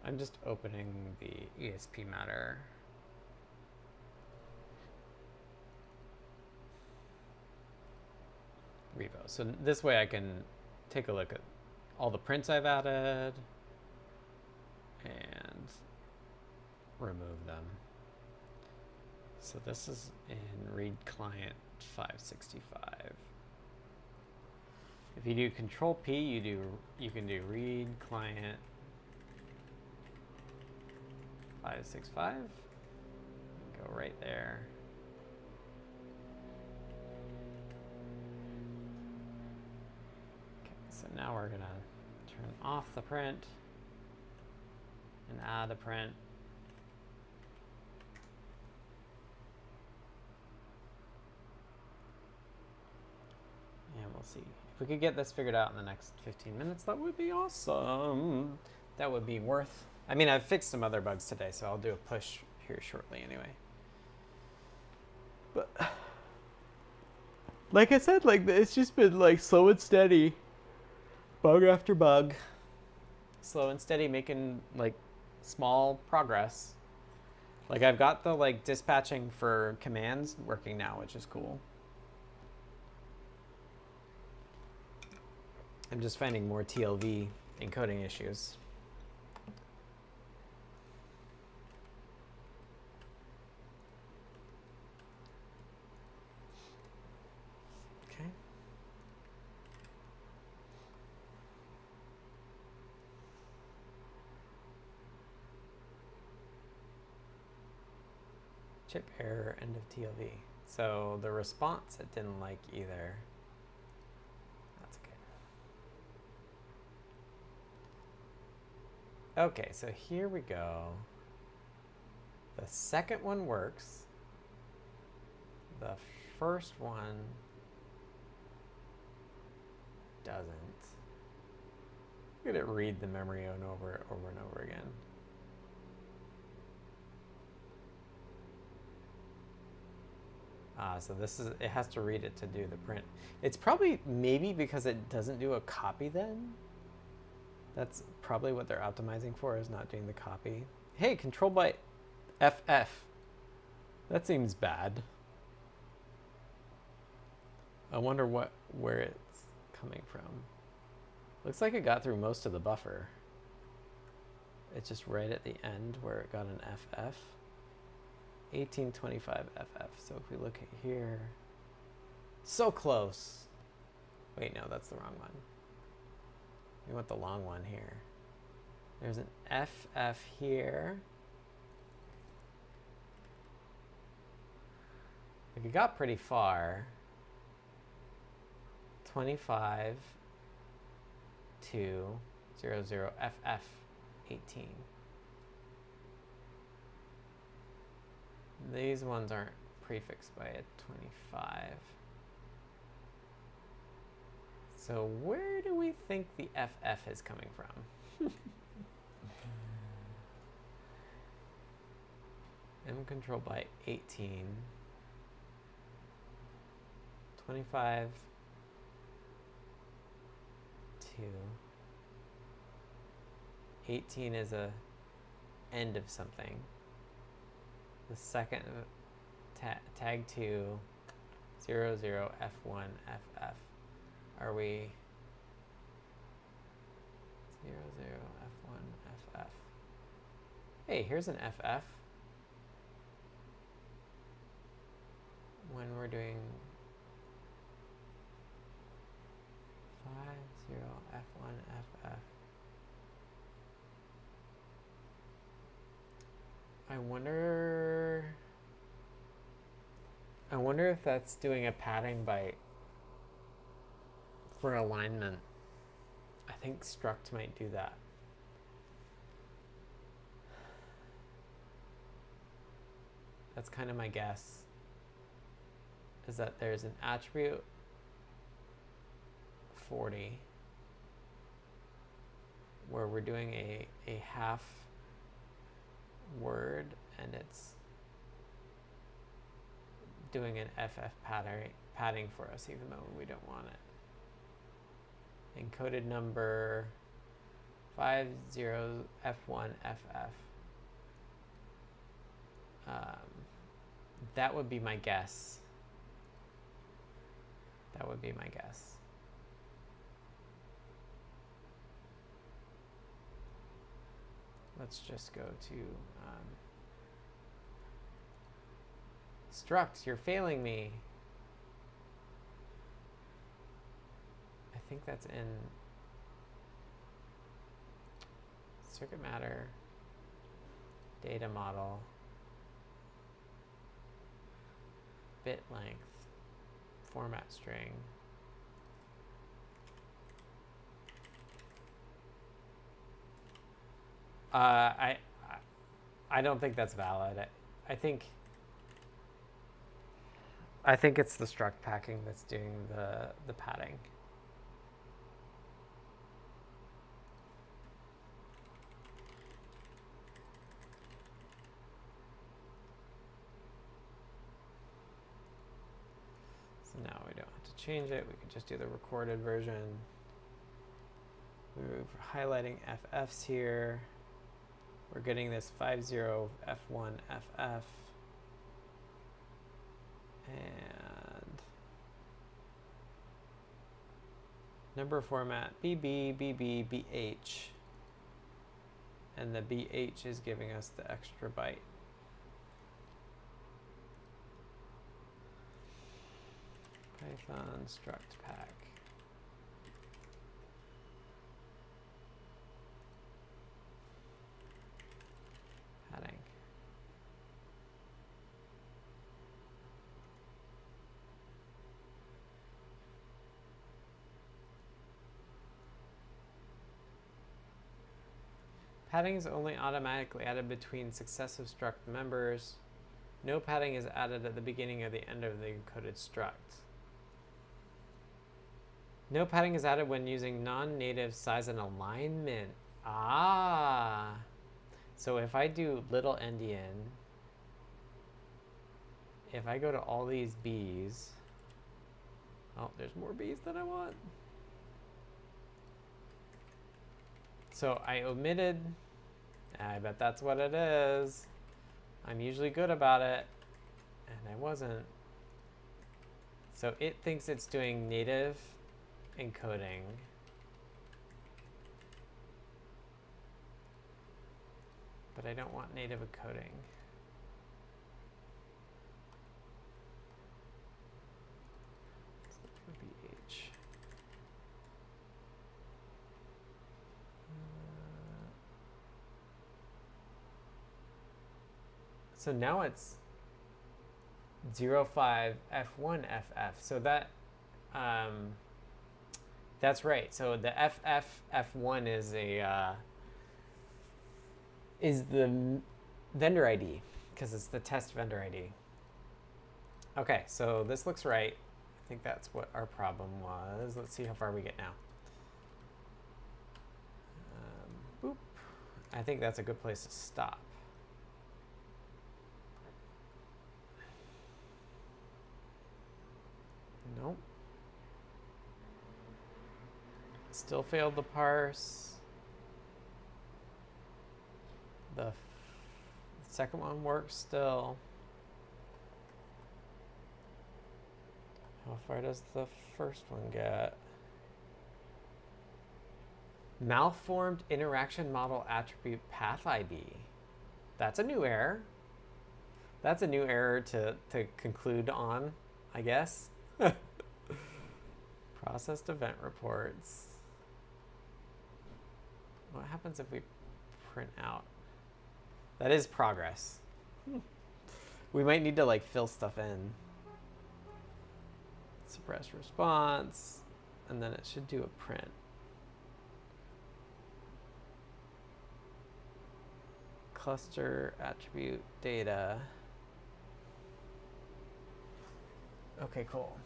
I'm just opening the ESPMatter. Repo. So this way I can take a look at all the prints I've added and remove them. So this is in read client 565. If you do Control P, you can do read client 565. Go right there. Okay, so now we're gonna turn off the print and add a print. And we'll see. If we could get this figured out in the next 15 minutes, that would be awesome. That would be worth... I mean, I've fixed some other bugs today, so I'll do a push here shortly anyway. But like I said, like it's just been like slow and steady. Bug after bug. Slow and steady, making like small progress. Like I've got the like dispatching for commands working now, which is cool. I'm just finding more TLV encoding issues. Okay. Chip error, end of TLV. So the response it didn't like either. Okay, so here we go. The second one works. The first one doesn't. Look at it read the memory over and over again. So this is, it has to read it to do the print. It's probably maybe because it doesn't do a copy then. That's probably what they're optimizing for, is not doing the copy. Hey, control by FF. That seems bad. I wonder where it's coming from. Looks like it got through most of the buffer. It's just right at the end where it got an FF. 1825 FF. So if we look at here, so close. Wait, no, that's the wrong one. We want the long one here. There's an FF here. Like it got pretty far. 25 to 00 FF 18. These ones aren't prefixed by a 25. So where do we think the FF is coming from? M controlled by 18. 25 to 18 is a end of something. The second tag to 00 F1 FF. Are we 00 F1 FF? Hey, here's an FF. When we're doing 50 F1 FF. I wonder if that's doing a padding by for alignment. I think struct might do that. That's kind of my guess, is that there's an attribute 40, where we're doing a half word and it's doing an FF padding for us, even though we don't want it. Encoded number 50F1FF. That would be my guess. That would be my guess. Let's just go to struct. You're failing me. I think that's in CircuitMatter data model bit length format string. I don't think that's valid. I think it's the struct packing that's doing the padding. So now we don't have to change it. We can just do the recorded version. We're highlighting FFs here. We're getting this 50F1FF. And number format BB, BB, BH. And the BH is giving us the extra byte. Python struct pack. Padding. Padding is only automatically added between successive struct members. No padding is added at the beginning or the end of the encoded struct. No padding is added when using non-native size and alignment. Ah. So if I do little endian, if I go to all these B's, oh, there's more B's than I want. So I omitted, I bet that's what it is. I'm usually good about it, and I wasn't. So it thinks it's doing native encoding. But I don't want native encoding. Let's look for BH. So now it's 05F1FF. So that that's right. So the FF1 is the vendor ID, because it's the test vendor ID. Okay, so this looks right. I think that's what our problem was. Let's see how far we get now. Boop. I think that's a good place to stop. Nope. Still failed to parse. The second one works still. How far does the first one get? Malformed interaction model attribute path ID. That's a new error. That's a new error to conclude on, I guess. Processed event reports. What happens if we print out? That is progress. We might need to like fill stuff in. Suppress response, and then it should do a print. Cluster attribute data. Okay, cool.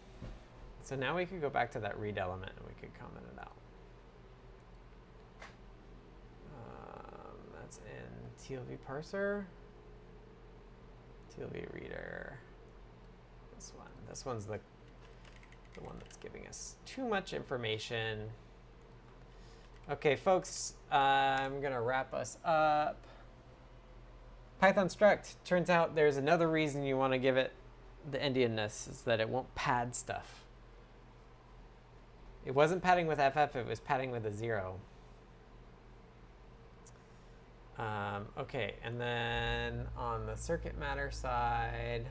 So now we could go back to that read element and we could comment it out. That's in TLV parser, TLV reader. This one. This one's the one that's giving us too much information. Okay, folks, I'm gonna wrap us up. Python struct. Turns out there's another reason you want to give it the endianness, is that it won't pad stuff. It wasn't padding with FF, it was padding with a 0. Okay, and then on the CircuitMatter side,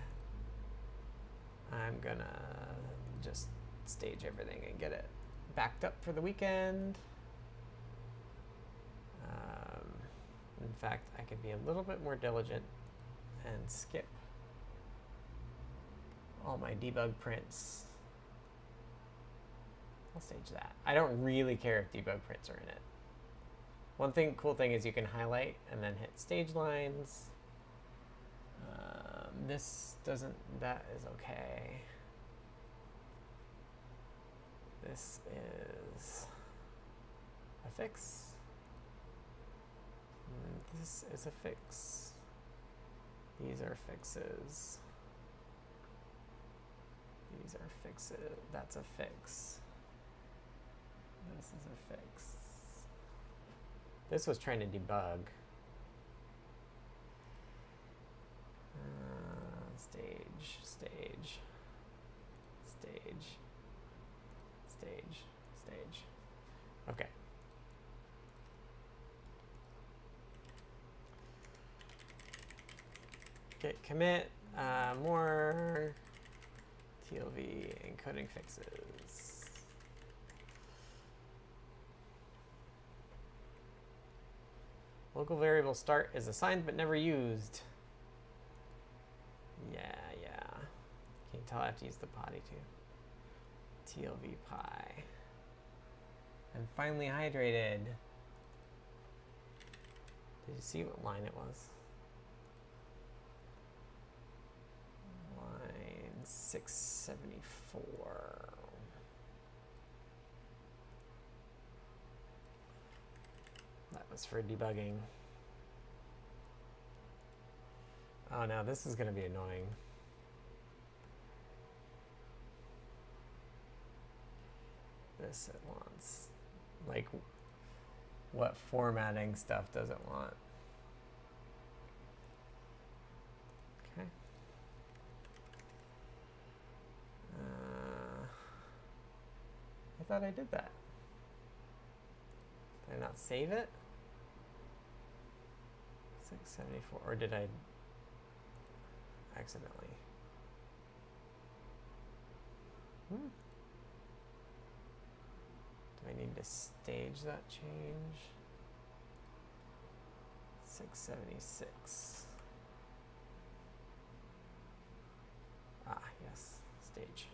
I'm gonna just stage everything and get it backed up for the weekend. In fact, I could be a little bit more diligent and skip all my debug prints. I'll stage that. I don't really care if debug prints are in it. One cool thing is you can highlight and then hit stage lines. This doesn't, that is okay. This is a fix. This is a fix. These are fixes. These are fixes. That's a fix. This is a fix. This was trying to debug. Stage, stage, stage, stage, stage. Okay. Git commit, more TLV encoding fixes. Local variable start is assigned but never used. Yeah. Can you tell I have to use the potty too? TLV pie. I'm finally hydrated. Did you see what line it was? Line 674. That was for debugging. Oh no, this is going to be annoying. This it wants. Like, what formatting stuff does it want? Okay. I thought I did that. Did I not save it? 674, or did I accidentally? Do I need to stage that change? 676. Ah, yes, stage.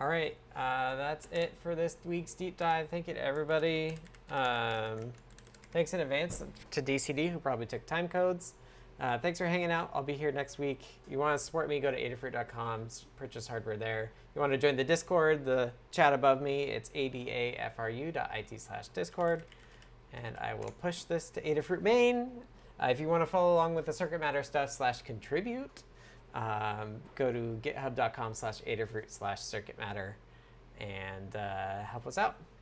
All right, that's it for this week's deep dive. Thank you to everybody. Thanks in advance to DCD, who probably took timecodes. Thanks for hanging out. I'll be here next week. You want to support me, go to adafruit.com, purchase hardware there. You want to join the Discord, the chat above me, it's adafru.it/discord. And I will push this to Adafruit main. If you want to follow along with the CircuitMatter stuff /contribute, go to github.com/adafruit/CircuitMatter and help us out.